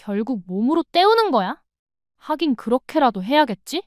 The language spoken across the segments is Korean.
결국 몸으로 때우는 거야? 하긴 그렇게라도 해야겠지?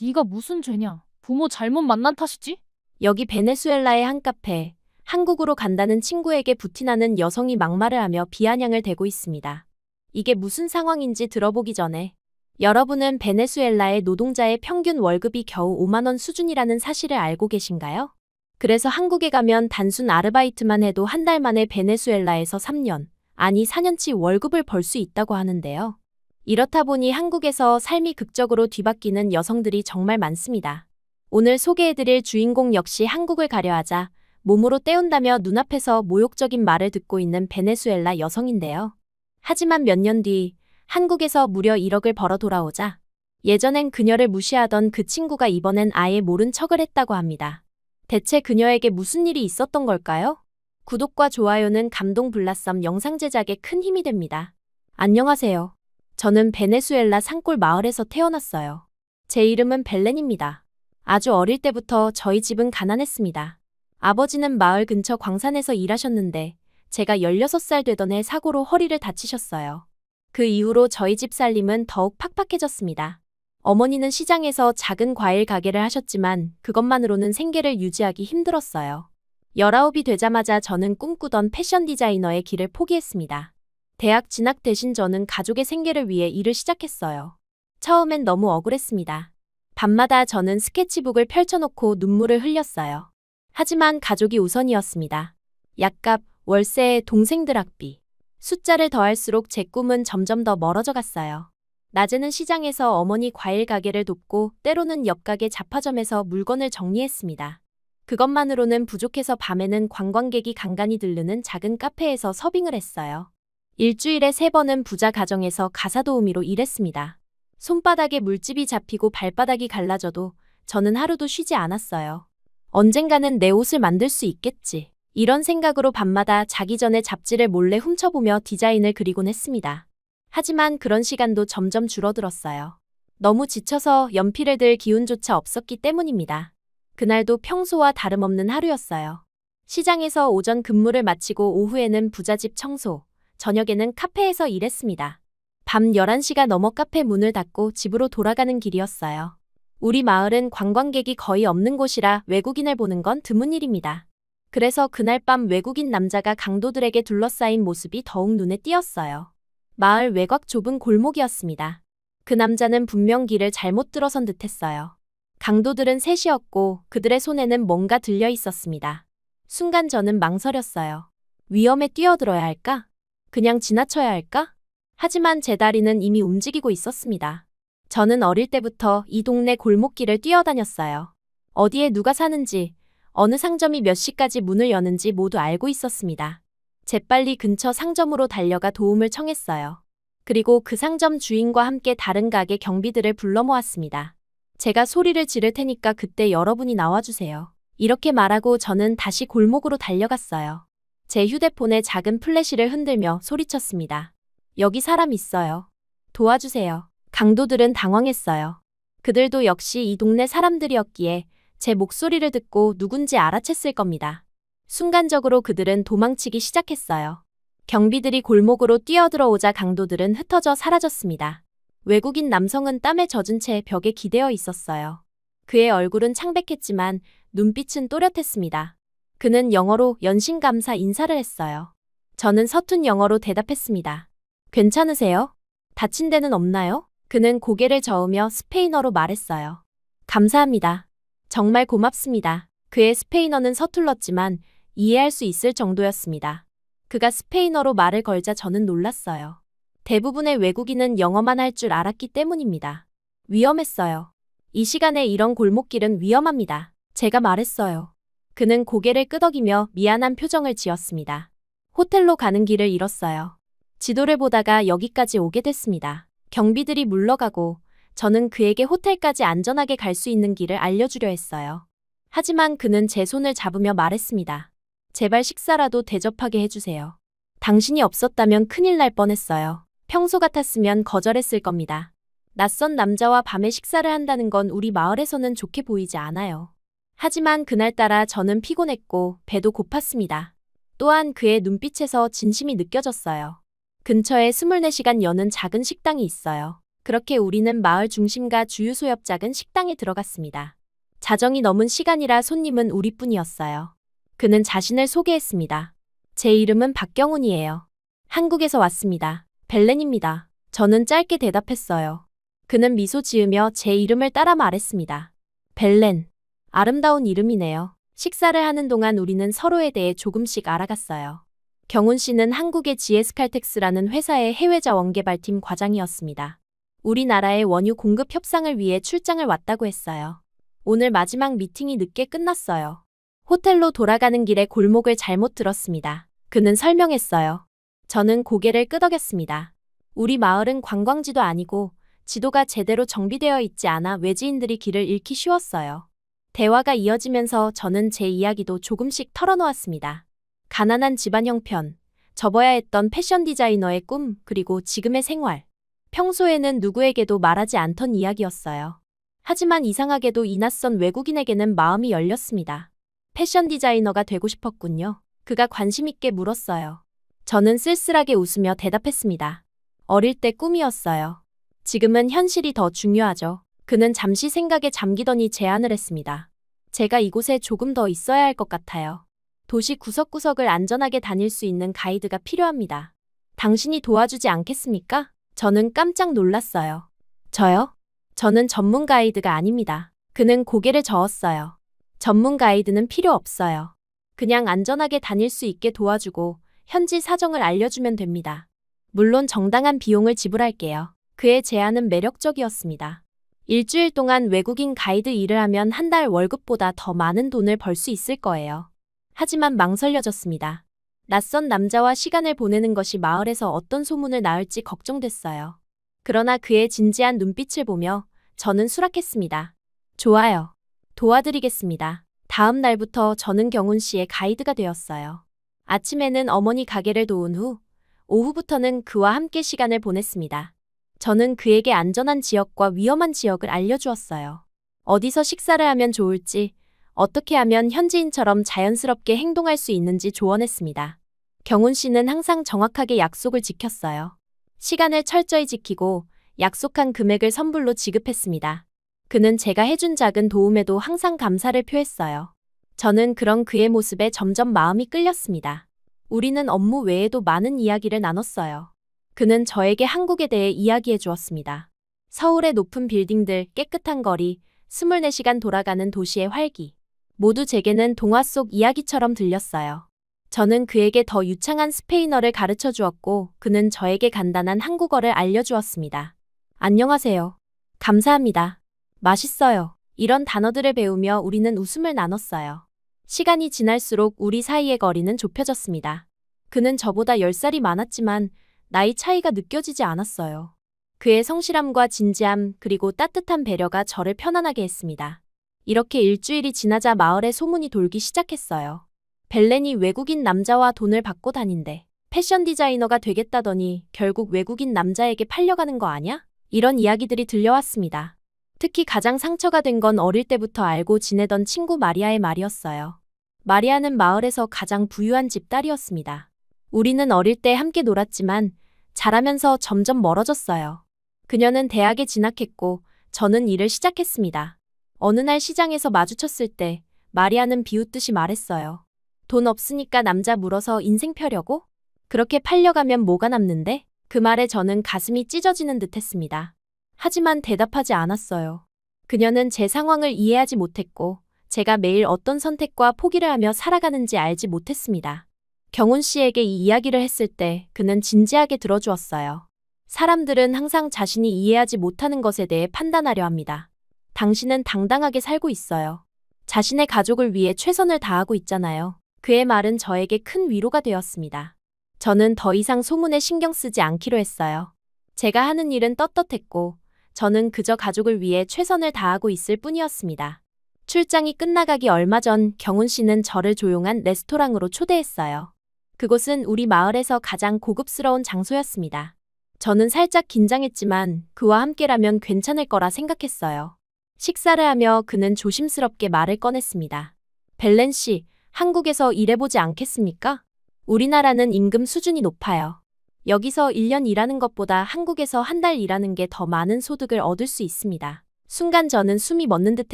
네가 무슨 죄냐? 부모 잘못 만난 탓이지? 여기 베네수엘라의 한 카페, 한국으로 간다는 친구에게 부티나는 여성이 막말을 하며 비아냥을 대고 있습니다. 이게 무슨 상황인지 들어보기 전에 여러분은 베네수엘라의 노동자의 평균 월급이 겨우 5만 원 수준이라는 사실을 알고 계신가요? 그래서 한국에 가면 단순 아르바이트만 해도 한 달 만에 베네수엘라에서 3년, 아니 4년치 월급을 벌 수 있다고 하는데요. 이렇다 보니 한국에서 삶이 극적으로 뒤바뀌는 여성들이 정말 많습니다. 오늘 소개해드릴 주인공 역시 한국을 가려하자 몸으로 때운다며 눈앞에서 모욕적인 말을 듣고 있는 베네수엘라 여성인데요. 하지만 몇 년 뒤 한국에서 무려 1억을 벌어 돌아오자 예전엔 그녀를 무시하던 그 친구가 이번엔 아예 모른 척을 했다고 합니다. 대체 그녀에게 무슨 일이 있었던 걸까요? 구독과 좋아요는 감동 블라썸 영상 제작에 큰 힘이 됩니다. 안녕하세요. 저는 베네수엘라 산골 마을에서 태어났어요. 제 이름은 벨렌입니다. 아주 어릴 때부터 저희 집은 가난했습니다. 아버지는 마을 근처 광산에서 일하셨는데 제가 16살 되던 해 사고로 허리를 다치셨어요. 그 이후로 저희 집 살림은 더욱 팍팍해졌습니다. 어머니는 시장에서 작은 과일 가게를 하셨지만 그것만으로는 생계를 유지하기 힘들었어요. 19이 되자마자 저는 꿈꾸던 패션 디자이너의 길을 포기했습니다. 대학 진학 대신 저는 가족의 생계를 위해 일을 시작했어요. 처음엔 너무 억울했습니다. 밤마다 저는 스케치북을 펼쳐놓고 눈물을 흘렸어요. 하지만 가족이 우선이었습니다. 약값, 월세, 동생들 학비. 숫자를 더할수록 제 꿈은 점점 더 멀어져 갔어요. 낮에는 시장에서 어머니 과일 가게를 돕고 때로는 옆 가게 잡화점에서 물건을 정리했습니다. 그것만으로는 부족해서 밤에는 관광객이 간간히 들르는 작은 카페에서 서빙을 했어요. 일주일에 3번은 부자 가정에서 가사도우미로 일했습니다. 손바닥에 물집이 잡히고 발바닥이 갈라져도 저는 하루도 쉬지 않았어요. 언젠가는 내 옷을 만들 수 있겠지. 이런 생각으로 밤마다 자기 전에 잡지를 몰래 훔쳐보며 디자인을 그리곤 했습니다. 하지만 그런 시간도 점점 줄어들었어요. 너무 지쳐서 연필을 들 기운조차 없었기 때문입니다. 그날도 평소와 다름없는 하루였어요. 시장에서 오전 근무를 마치고 오후에는 부잣집 청소, 저녁에는 카페에서 일했습니다. 밤 11시가 넘어 카페 문을 닫고 집으로 돌아가는 길이었어요. 우리 마을은 관광객이 거의 없는 곳이라 외국인을 보는 건 드문 일입니다. 그래서 그날 밤 외국인 남자가 강도들에게 둘러싸인 모습이 더욱 눈에 띄었어요. 마을 외곽 좁은 골목이었습니다. 그 남자는 분명 길을 잘못 들어선 듯했어요. 강도들은 셋이었고 그들의 손에는 뭔가 들려 있었습니다. 순간 저는 망설였어요. 위험에 뛰어들어야 할까? 그냥 지나쳐야 할까? 하지만 제 다리는 이미 움직이고 있었습니다. 저는 어릴 때부터 이 동네 골목길을 뛰어다녔어요. 어디에 누가 사는지, 어느 상점이 몇 시까지 문을 여는지 모두 알고 있었습니다. 재빨리 근처 상점으로 달려가 도움을 청했어요. 그리고 그 상점 주인과 함께 다른 가게 경비들을 불러 모았습니다. 제가 소리를 지를 테니까 그때 여러분이 나와주세요. 이렇게 말하고 저는 다시 골목으로 달려갔어요. 제 휴대폰에 작은 플래시를 흔들며 소리쳤습니다. 여기 사람 있어요. 도와주세요. 강도들은 당황했어요. 그들도 역시 이 동네 사람들이었기에 제 목소리를 듣고 누군지 알아챘을 겁니다. 순간적으로 그들은 도망치기 시작했어요. 경비들이 골목으로 뛰어들어오자 강도들은 흩어져 사라졌습니다. 외국인 남성은 땀에 젖은 채 벽에 기대어 있었어요. 그의 얼굴은 창백했지만 눈빛은 또렷했습니다. 그는 영어로 연신감사 인사를 했어요. 저는 서툰 영어로 대답했습니다. 괜찮으세요? 다친 데는 없나요? 그는 고개를 저으며 스페인어로 말했어요. 감사합니다. 정말 고맙습니다. 그의 스페인어는 서툴렀지만 이해할 수 있을 정도였습니다. 그가 스페인어로 말을 걸자 저는 놀랐어요. 대부분의 외국인은 영어만 할 줄 알았기 때문입니다. 위험했어요. 이 시간에 이런 골목길은 위험합니다. 제가 말했어요. 그는 고개를 끄덕이며 미안한 표정을 지었습니다. 호텔로 가는 길을 잃었어요. 지도를 보다가 여기까지 오게 됐습니다. 경비들이 물러가고 저는 그에게 호텔까지 안전하게 갈 수 있는 길을 알려주려 했어요. 하지만 그는 제 손을 잡으며 말했습니다. 제발 식사라도 대접하게 해주세요. 당신이 없었다면 큰일 날 뻔했어요. 평소 같았으면 거절했을 겁니다. 낯선 남자와 밤에 식사를 한다는 건 우리 마을에서는 좋게 보이지 않아요. 하지만 그날따라 저는 피곤했고 배도 고팠습니다. 또한 그의 눈빛에서 진심이 느껴졌어요. 근처에 24시간 여는 작은 식당이 있어요. 그렇게 우리는 마을 중심가 주유소 옆 작은 식당에 들어갔습니다. 자정이 넘은 시간이라 손님은 우리뿐이었어요. 그는 자신을 소개했습니다. 제 이름은 박경훈이에요. 한국에서 왔습니다. 벨렌입니다. 저는 짧게 대답했어요. 그는 미소 지으며 제 이름을 따라 말했습니다. 벨렌. 아름다운 이름이네요. 식사를 하는 동안 우리는 서로에 대해 조금씩 알아갔어요. 경훈 씨는 한국의 GS칼텍스라는 회사의 해외자원개발팀 과장이었습니다. 우리나라의 원유 공급 협상을 위해 출장을 왔다고 했어요. 오늘 마지막 미팅이 늦게 끝났어요. 호텔로 돌아가는 길에 골목을 잘못 들었습니다. 그는 설명했어요. 저는 고개를 끄덕였습니다. 우리 마을은 관광지도 아니고 지도가 제대로 정비되어 있지 않아 외지인들이 길을 잃기 쉬웠어요. 대화가 이어지면서 저는 제 이야기도 조금씩 털어놓았습니다. 가난한 집안 형편, 접어야 했던 패션 디자이너의 꿈, 그리고 지금의 생활. 평소에는 누구에게도 말하지 않던 이야기였어요. 하지만 이상하게도 이 낯선 외국인에게는 마음이 열렸습니다. 패션 디자이너가 되고 싶었군요. 그가 관심 있게 물었어요. 저는 쓸쓸하게 웃으며 대답했습니다. 어릴 때 꿈이었어요. 지금은 현실이 더 중요하죠. 그는 잠시 생각에 잠기더니 제안을 했습니다. 제가 이곳에 조금 더 있어야 할 것 같아요. 도시 구석구석을 안전하게 다닐 수 있는 가이드가 필요합니다. 당신이 도와주지 않겠습니까? 저는 깜짝 놀랐어요. 저요? 저는 전문 가이드가 아닙니다. 그는 고개를 저었어요. 전문 가이드는 필요 없어요. 그냥 안전하게 다닐 수 있게 도와주고 현지 사정을 알려주면 됩니다. 물론 정당한 비용을 지불할게요. 그의 제안은 매력적이었습니다. 일주일 동안 외국인 가이드 일을 하면 한 달 월급보다 더 많은 돈을 벌 수 있을 거예요. 하지만 망설여졌습니다. 낯선 남자와 시간을 보내는 것이 마을에서 어떤 소문을 낳을지 걱정됐어요. 그러나 그의 진지한 눈빛을 보며 저는 수락했습니다. 좋아요. 도와드리겠습니다. 다음 날부터 저는 경훈 씨의 가이드가 되었어요. 아침에는 어머니 가게를 도운 후, 오후부터는 그와 함께 시간을 보냈습니다. 저는 그에게 안전한 지역과 위험한 지역을 알려주었어요. 어디서 식사를 하면 좋을지, 어떻게 하면 현지인처럼 자연스럽게 행동할 수 있는지 조언했습니다. 경훈 씨는 항상 정확하게 약속을 지켰어요. 시간을 철저히 지키고 약속한 금액을 선불로 지급했습니다. 그는 제가 해준 작은 도움에도 항상 감사를 표했어요. 저는 그런 그의 모습에 점점 마음이 끌렸습니다. 우리는 업무 외에도 많은 이야기를 나눴어요. 그는 저에게 한국에 대해 이야기해 주었습니다. 서울의 높은 빌딩들, 깨끗한 거리, 24시간 돌아가는 도시의 활기. 모두 제게는 동화 속 이야기처럼 들렸어요. 저는 그에게 더 유창한 스페인어를 가르쳐 주었고 그는 저에게 간단한 한국어를 알려주었습니다. 안녕하세요. 감사합니다. 맛있어요. 이런 단어들을 배우며 우리는 웃음을 나눴어요. 시간이 지날수록 우리 사이의 거리는 좁혀졌습니다. 그는 저보다 10살이 많았지만 나이 차이가 느껴지지 않았어요. 그의 성실함과 진지함 그리고 따뜻한 배려가 저를 편안하게 했습니다. 이렇게 일주일이 지나자 마을에 소문이 돌기 시작했어요. 벨렌이 외국인 남자와 돈을 받고 다닌대. 패션 디자이너가 되겠다더니 결국 외국인 남자에게 팔려가는 거 아냐? 이런 이야기들이 들려왔습니다. 특히 가장 상처가 된 건 어릴 때부터 알고 지내던 친구 마리아의 말이었어요. 마리아는 마을에서 가장 부유한 집 딸이었습니다. 우리는 어릴 때 함께 놀았지만 자라면서 점점 멀어졌어요. 그녀는 대학에 진학했고 저는 일을 시작했습니다. 어느 날 시장에서 마주쳤을 때 마리아는 비웃듯이 말했어요. 돈 없으니까 남자 물어서 인생 펴려고? 그렇게 팔려가면 뭐가 남는데? 그 말에 저는 가슴이 찢어지는 듯 했습니다. 하지만 대답하지 않았어요. 그녀는 제 상황을 이해하지 못했고 제가 매일 어떤 선택과 포기를 하며 살아가는지 알지 못했습니다. 경훈 씨에게 이 이야기를 했을 때 그는 진지하게 들어주었어요. 사람들은 항상 자신이 이해하지 못하는 것에 대해 판단하려 합니다. 당신은 당당하게 살고 있어요. 자신의 가족을 위해 최선을 다하고 있잖아요. 그의 말은 저에게 큰 위로가 되었습니다. 저는 더 이상 소문에 신경 쓰지 않기로 했어요. 제가 하는 일은 떳떳했고 저는 그저 가족을 위해 최선을 다하고 있을 뿐이었습니다. 출장이 끝나가기 얼마 전 경훈 씨는 저를 조용한 레스토랑으로 초대했어요. 그곳은 우리 마을에서 가장 고급스러운 장소였습니다. 저는 살짝 긴장했지만 그와 함께라면 괜찮을 거라 생각했어요. 식사를 하며 그는 조심스럽게 말을 꺼냈습니다. 벨렌 씨, 한국에서 일해보지 않겠습니까? 우리나라는 임금 수준이 높아요. 여기서 1년 일하는 것보다 한국에서 한 달 일하는 게 더 많은 소득을 얻을 수 있습니다. 순간 저는 숨이 멎는 듯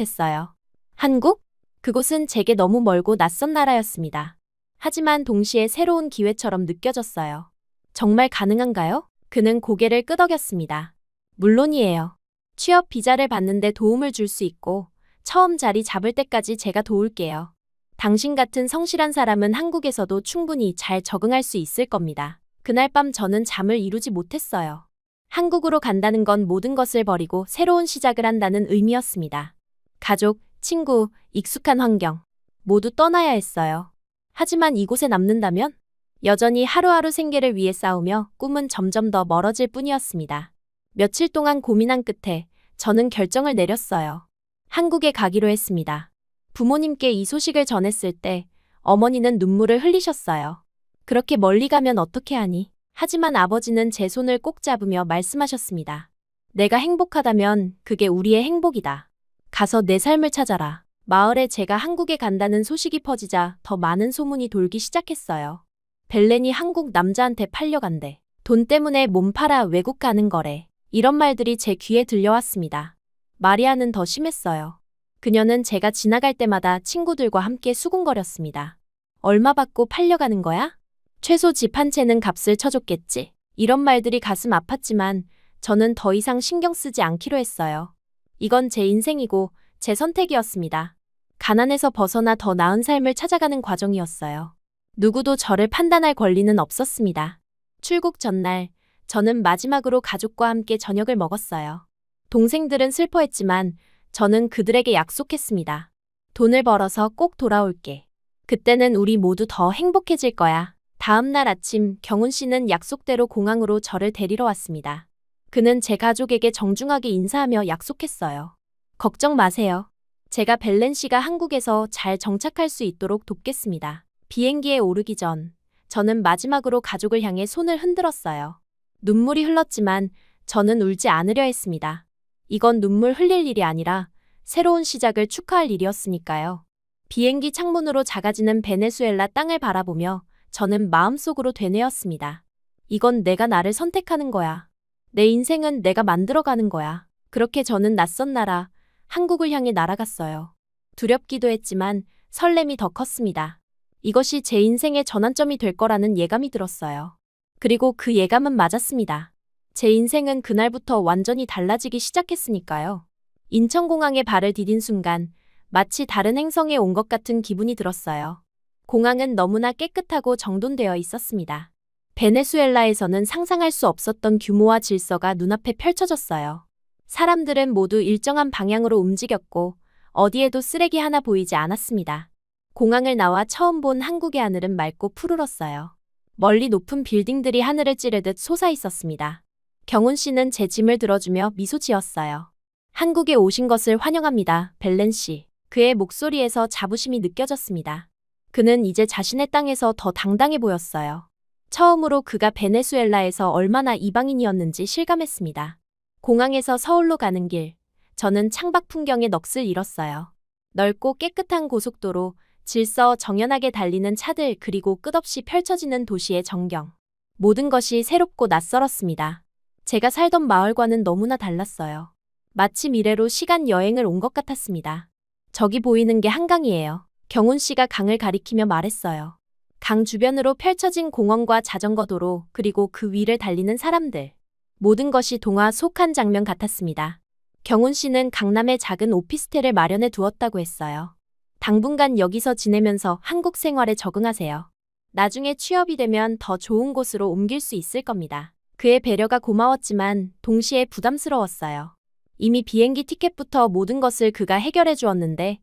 했어요. 한국? 그곳은 제게 너무 멀고 낯선 나라였습니다. 하지만 동시에 새로운 기회처럼 느껴졌어요. 정말 가능한가요? 그는 고개를 끄덕였습니다. 물론이에요. 취업 비자를 받는데 도움을 줄 수 있고 처음 자리 잡을 때까지 제가 도울게요. 당신 같은 성실한 사람은 한국에서도 충분히 잘 적응할 수 있을 겁니다. 그날 밤 저는 잠을 이루지 못했어요. 한국으로 간다는 건 모든 것을 버리고 새로운 시작을 한다는 의미였습니다. 가족, 친구, 익숙한 환경 모두 떠나야 했어요. 하지만 이곳에 남는다면? 여전히 하루하루 생계를 위해 싸우며 꿈은 점점 더 멀어질 뿐이었습니다. 며칠 동안 고민한 끝에 저는 결정을 내렸어요. 한국에 가기로 했습니다. 부모님께 이 소식을 전했을 때 어머니는 눈물을 흘리셨어요. 그렇게 멀리 가면 어떻게 하니? 하지만 아버지는 제 손을 꼭 잡으며 말씀하셨습니다. 내가 행복하다면 그게 우리의 행복이다. 가서 내 삶을 찾아라. 마을에 제가 한국에 간다는 소식이 퍼지자 더 많은 소문이 돌기 시작했어요. 벨렌이 한국 남자한테 팔려간대. 돈 때문에 몸 팔아 외국 가는 거래. 이런 말들이 제 귀에 들려왔습니다. 마리아는 더 심했어요. 그녀는 제가 지나갈 때마다 친구들과 함께 수군거렸습니다. 얼마 받고 팔려가는 거야? 최소 집 한 채는 값을 쳐줬겠지. 이런 말들이 가슴 아팠지만 저는 더 이상 신경 쓰지 않기로 했어요. 이건 제 인생이고 제 선택이었습니다. 가난에서 벗어나 더 나은 삶을 찾아가는 과정이었어요. 누구도 저를 판단할 권리는 없었습니다. 출국 전날, 저는 마지막으로 가족과 함께 저녁을 먹었어요. 동생들은 슬퍼했지만 저는 그들에게 약속했습니다. 돈을 벌어서 꼭 돌아올게. 그때는 우리 모두 더 행복해질 거야. 다음 날 아침 경훈 씨는 약속대로 공항으로 저를 데리러 왔습니다. 그는 제 가족에게 정중하게 인사하며 약속했어요. 걱정 마세요. 제가 벨렌 씨가 한국에서 잘 정착할 수 있도록 돕겠습니다. 비행기에 오르기 전 저는 마지막으로 가족을 향해 손을 흔들었어요. 눈물이 흘렀지만 저는 울지 않으려 했습니다. 이건 눈물 흘릴 일이 아니라 새로운 시작을 축하할 일이었으니까요. 비행기 창문으로 작아지는 베네수엘라 땅을 바라보며 저는 마음속으로 되뇌었습니다. 이건 내가 나를 선택하는 거야. 내 인생은 내가 만들어가는 거야. 그렇게 저는 낯선 나라, 한국을 향해 날아갔어요. 두렵기도 했지만 설렘이 더 컸습니다. 이것이 제 인생의 전환점이 될 거라는 예감이 들었어요. 그리고 그 예감은 맞았습니다. 제 인생은 그날부터 완전히 달라지기 시작했으니까요. 인천공항에 발을 디딘 순간 마치 다른 행성에 온 것 같은 기분이 들었어요. 공항은 너무나 깨끗하고 정돈되어 있었습니다. 베네수엘라에서는 상상할 수 없었던 규모와 질서가 눈앞에 펼쳐졌어요. 사람들은 모두 일정한 방향으로 움직였고 어디에도 쓰레기 하나 보이지 않았습니다. 공항을 나와 처음 본 한국의 하늘은 맑고 푸르렀어요. 멀리 높은 빌딩들이 하늘을 찌르듯 솟아 있었습니다. 경훈 씨는 제 짐을 들어주며 미소 지었어요. 한국에 오신 것을 환영합니다, 벨렌 씨. 그의 목소리에서 자부심이 느껴졌습니다. 그는 이제 자신의 땅에서 더 당당해 보였어요. 처음으로 그가 베네수엘라에서 얼마나 이방인이었는지 실감했습니다. 공항에서 서울로 가는 길, 저는 창밖 풍경에 넋을 잃었어요. 넓고 깨끗한 고속도로, 질서 정연하게 달리는 차들 그리고 끝없이 펼쳐지는 도시의 전경. 모든 것이 새롭고 낯설었습니다. 제가 살던 마을과는 너무나 달랐어요. 마치 미래로 시간 여행을 온 것 같았습니다. 저기 보이는 게 한강이에요. 경훈 씨가 강을 가리키며 말했어요. 강 주변으로 펼쳐진 공원과 자전거 도로 그리고 그 위를 달리는 사람들. 모든 것이 동화 속 한 장면 같았습니다. 경훈 씨는 강남에 작은 오피스텔을 마련해 두었다고 했어요. 당분간 여기서 지내면서 한국 생활에 적응하세요. 나중에 취업이 되면 더 좋은 곳으로 옮길 수 있을 겁니다. 그의 배려가 고마웠지만 동시에 부담스러웠어요. 이미 비행기 티켓부터 모든 것을 그가 해결해 주었는데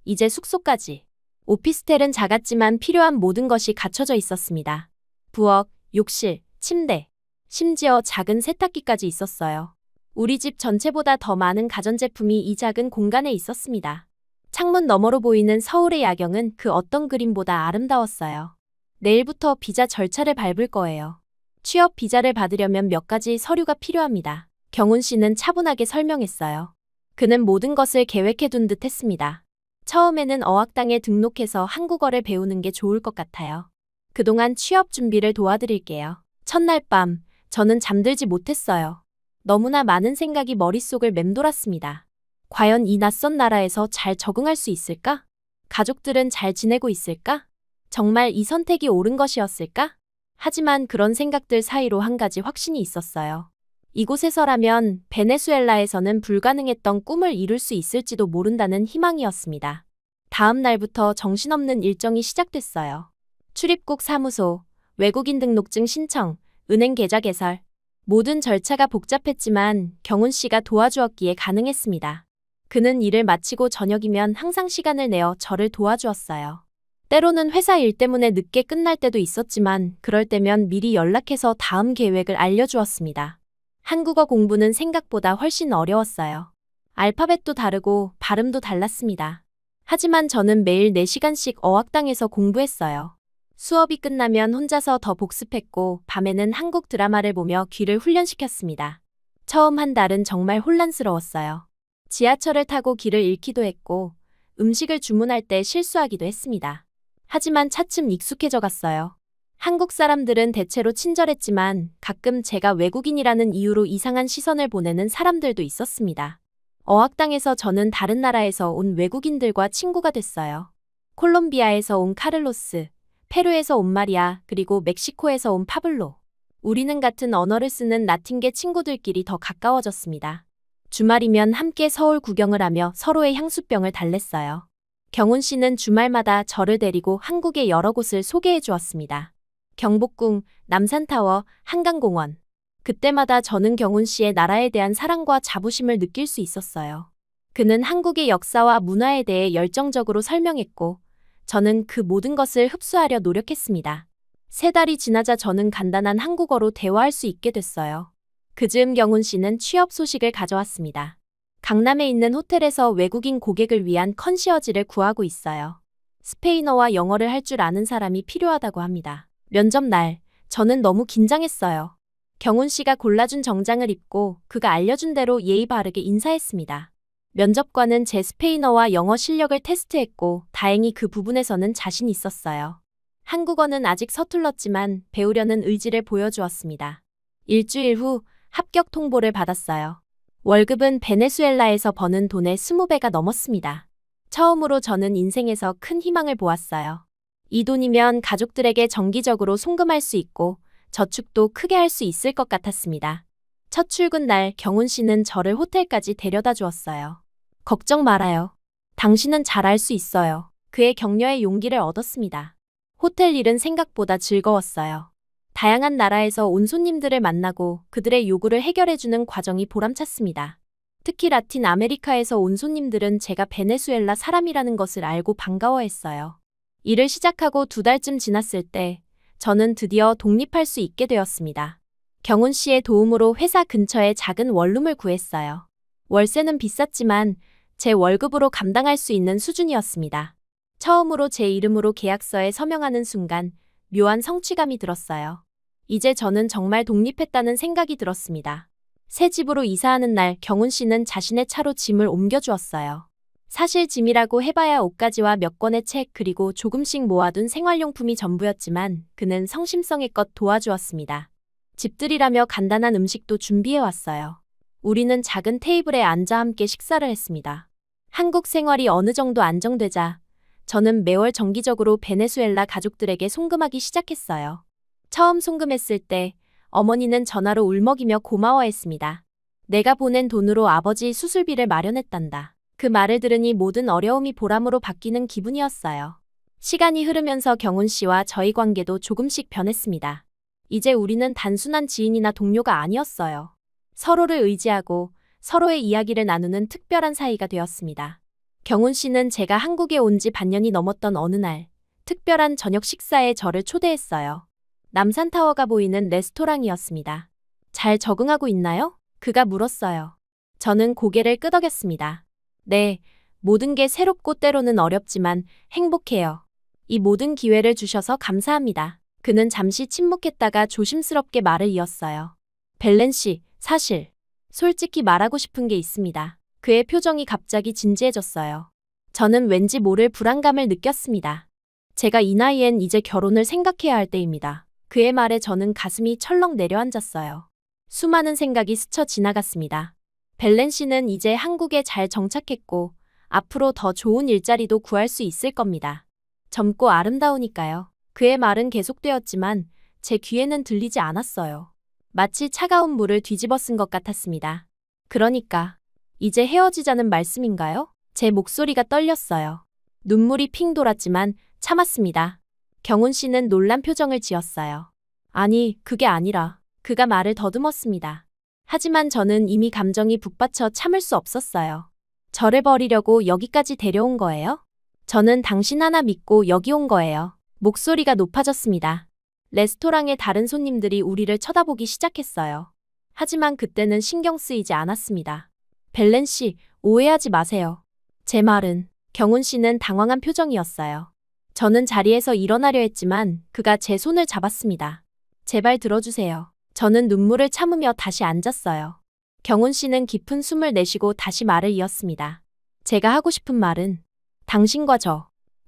이제 숙소까지. 오피스텔은 작았지만 필요한 모든 것이 갖춰져 있었습니다. 부엌, 욕실, 침대, 심지어 작은 세탁기까지 있었어요. 우리 집 전체보다 더 많은 가전제품이 이 작은 공간에 있었습니다. 창문 너머로 보이는 서울의 야경은 그 어떤 그림보다 아름다웠어요. 내일부터 비자 절차를 밟을 거예요. 취업 비자를 받으려면 몇 가지 서류가 필요합니다. 경훈 씨는 차분하게 설명했어요. 그는 모든 것을 계획해둔 듯 했습니다. 처음에는 어학당에 등록해서 한국어를 배우는 게 좋을 것 같아요. 그동안 취업 준비를 도와드릴게요. 첫날 밤, 저는 잠들지 못했어요. 너무나 많은 생각이 머릿속을 맴돌았습니다. 과연 이 낯선 나라에서 잘 적응할 수 있을까? 가족들은 잘 지내고 있을까? 정말 이 선택이 옳은 것이었을까? 하지만 그런 생각들 사이로 한 가지 확신이 있었어요. 이곳에서라면 베네수엘라에서는 불가능했던 꿈을 이룰 수 있을지도 모른다는 희망이었습니다. 다음 날부터 정신없는 일정이 시작됐어요. 출입국 사무소, 외국인 등록증 신청, 은행 계좌 개설. 모든 절차가 복잡했지만 경훈 씨가 도와주었기에 가능했습니다. 그는 일을 마치고 저녁이면 항상 시간을 내어 저를 도와주었어요. 때로는 회사 일 때문에 늦게 끝날 때도 있었지만 그럴 때면 미리 연락해서 다음 계획을 알려주었습니다. 한국어 공부는 생각보다 훨씬 어려웠어요. 알파벳도 다르고 발음도 달랐습니다. 하지만 저는 매일 4시간씩 어학당에서 공부했어요. 수업이 끝나면 혼자서 더 복습했고 밤에는 한국 드라마를 보며 귀를 훈련시켰습니다. 처음 한 달은 정말 혼란스러웠어요. 지하철을 타고 길을 잃기도 했고 음식을 주문할 때 실수하기도 했습니다. 하지만 차츰 익숙해져 갔어요. 한국 사람들은 대체로 친절했지만 가끔 제가 외국인이라는 이유로 이상한 시선을 보내는 사람들도 있었습니다. 어학당에서 저는 다른 나라에서 온 외국인들과 친구가 됐어요. 콜롬비아에서 온 카를로스, 페루에서 온 마리아, 그리고 멕시코에서 온 파블로. 우리는 같은 언어를 쓰는 라틴계 친구들끼리 더 가까워졌습니다. 주말이면 함께 서울 구경을 하며 서로의 향수병을 달랬어요. 경훈 씨는 주말마다 저를 데리고 한국의 여러 곳을 소개해 주었습니다. 경복궁, 남산타워, 한강공원. 그때마다 저는 경훈 씨의 나라에 대한 사랑과 자부심을 느낄 수 있었어요. 그는 한국의 역사와 문화에 대해 열정적으로 설명했고, 저는 그 모든 것을 흡수하려 노력했습니다. 3달이 지나자 저는 간단한 한국어로 대화할 수 있게 됐어요. 그즈음 경훈 씨는 취업 소식을 가져왔습니다. 강남에 있는 호텔에서 외국인 고객을 위한 컨시어지를 구하고 있어요. 스페인어와 영어를 할 줄 아는 사람이 필요하다고 합니다. 면접 날, 저는 너무 긴장했어요. 경훈 씨가 골라준 정장을 입고 그가 알려준 대로 예의 바르게 인사했습니다. 면접관은 제 스페인어와 영어 실력을 테스트했고 다행히 그 부분에서는 자신 있었어요. 한국어는 아직 서툴렀지만 배우려는 의지를 보여주었습니다. 일주일 후 합격 통보를 받았어요. 월급은 베네수엘라에서 버는 돈의 20배가 넘었습니다. 처음으로 저는 인생에서 큰 희망을 보았어요. 이 돈이면 가족들에게 정기적으로 송금할 수 있고 저축도 크게 할 수 있을 것 같았습니다. 첫 출근 날 경훈 씨는 저를 호텔까지 데려다 주었어요. 걱정 말아요. 당신은 잘 알 수 있어요. 그의 격려에 용기를 얻었습니다. 호텔 일은 생각보다 즐거웠어요. 다양한 나라에서 온 손님들을 만나고 그들의 요구를 해결해주는 과정이 보람찼습니다. 특히 라틴 아메리카에서 온 손님들은 제가 베네수엘라 사람이라는 것을 알고 반가워했어요. 일을 시작하고 2달쯤 지났을 때 저는 드디어 독립할 수 있게 되었습니다. 경훈 씨의 도움으로 회사 근처에 작은 원룸을 구했어요. 월세는 비쌌지만 제 월급으로 감당할 수 있는 수준이었습니다. 처음으로 제 이름으로 계약서에 서명하는 순간 묘한 성취감이 들었어요. 이제 저는 정말 독립했다는 생각이 들었습니다. 새 집으로 이사하는 날 경훈 씨는 자신의 차로 짐을 옮겨주었어요. 사실 짐이라고 해봐야 옷가지와 몇 권의 책 그리고 조금씩 모아둔 생활용품이 전부였지만 그는 성심성의껏 도와주었습니다. 집들이라며 간단한 음식도 준비해왔어요. 우리는 작은 테이블에 앉아 함께 식사를 했습니다. 한국 생활이 어느 정도 안정되자 저는 매월 정기적으로 베네수엘라 가족들에게 송금하기 시작했어요. 처음 송금했을 때 어머니는 전화로 울먹이며 고마워했습니다. 내가 보낸 돈으로 아버지 수술비를 마련했단다. 그 말을 들으니 모든 어려움이 보람으로 바뀌는 기분이었어요. 시간이 흐르면서 경훈 씨와 저희 관계도 조금씩 변했습니다. 이제 우리는 단순한 지인이나 동료가 아니었어요. 서로를 의지하고 서로의 이야기를 나누는 특별한 사이가 되었습니다. 경훈 씨는 제가 한국에 온 지 반년이 넘었던 어느 날 특별한 저녁 식사에 저를 초대했어요. 남산타워가 보이는 레스토랑이었습니다. 잘 적응하고 있나요? 그가 물었어요. 저는 고개를 끄덕였습니다. 네, 모든 게 새롭고 때로는 어렵지만 행복해요. 이 모든 기회를 주셔서 감사합니다. 그는 잠시 침묵했다가 조심스럽게 말을 이었어요. 벨렌 씨, 사실 솔직히 말하고 싶은 게 있습니다. 그의 표정이 갑자기 진지해졌어요. 저는 왠지 모를 불안감을 느꼈습니다. 제가 이 나이엔 이제 결혼을 생각해야 할 때입니다. 그의 말에 저는 가슴이 철렁 내려앉았어요. 수많은 생각이 스쳐 지나갔습니다. 벨렌 씨는 이제 한국에 잘 정착했고 앞으로 더 좋은 일자리도 구할 수 있을 겁니다. 젊고 아름다우니까요. 그의 말은 계속되었지만 제 귀에는 들리지 않았어요. 마치 차가운 물을 뒤집어 쓴 것 같았습니다. 그러니까 이제 헤어지자는 말씀인가요? 제 목소리가 떨렸어요. 눈물이 핑 돌았지만 참았습니다. 경훈 씨는 놀란 표정을 지었어요. 아니, 그게 아니라 그가 말을 더듬었습니다. 하지만 저는 이미 감정이 북받쳐 참을 수 없었어요. 저를 버리려고 여기까지 데려온 거예요? 저는 당신 하나 믿고 여기 온 거예요. 목소리가 높아졌습니다. 레스토랑의 다른 손님들이 우리를 쳐다보기 시작했어요. 하지만 그때는 신경 쓰이지 않았습니다. 벨렌 씨, 오해하지 마세요. 제 말은, 경훈 씨는 당황한 표정이었어요. 저는 자리에서 일어나려 했지만 그가 제 손을 잡았습니다. 제발 들어주세요. 저는 눈물을 참으며 다시 앉았어요. 경훈 씨는 깊은 숨을 내쉬고 다시 말을 이었습니다. 제가 하고 싶은 말은 당신과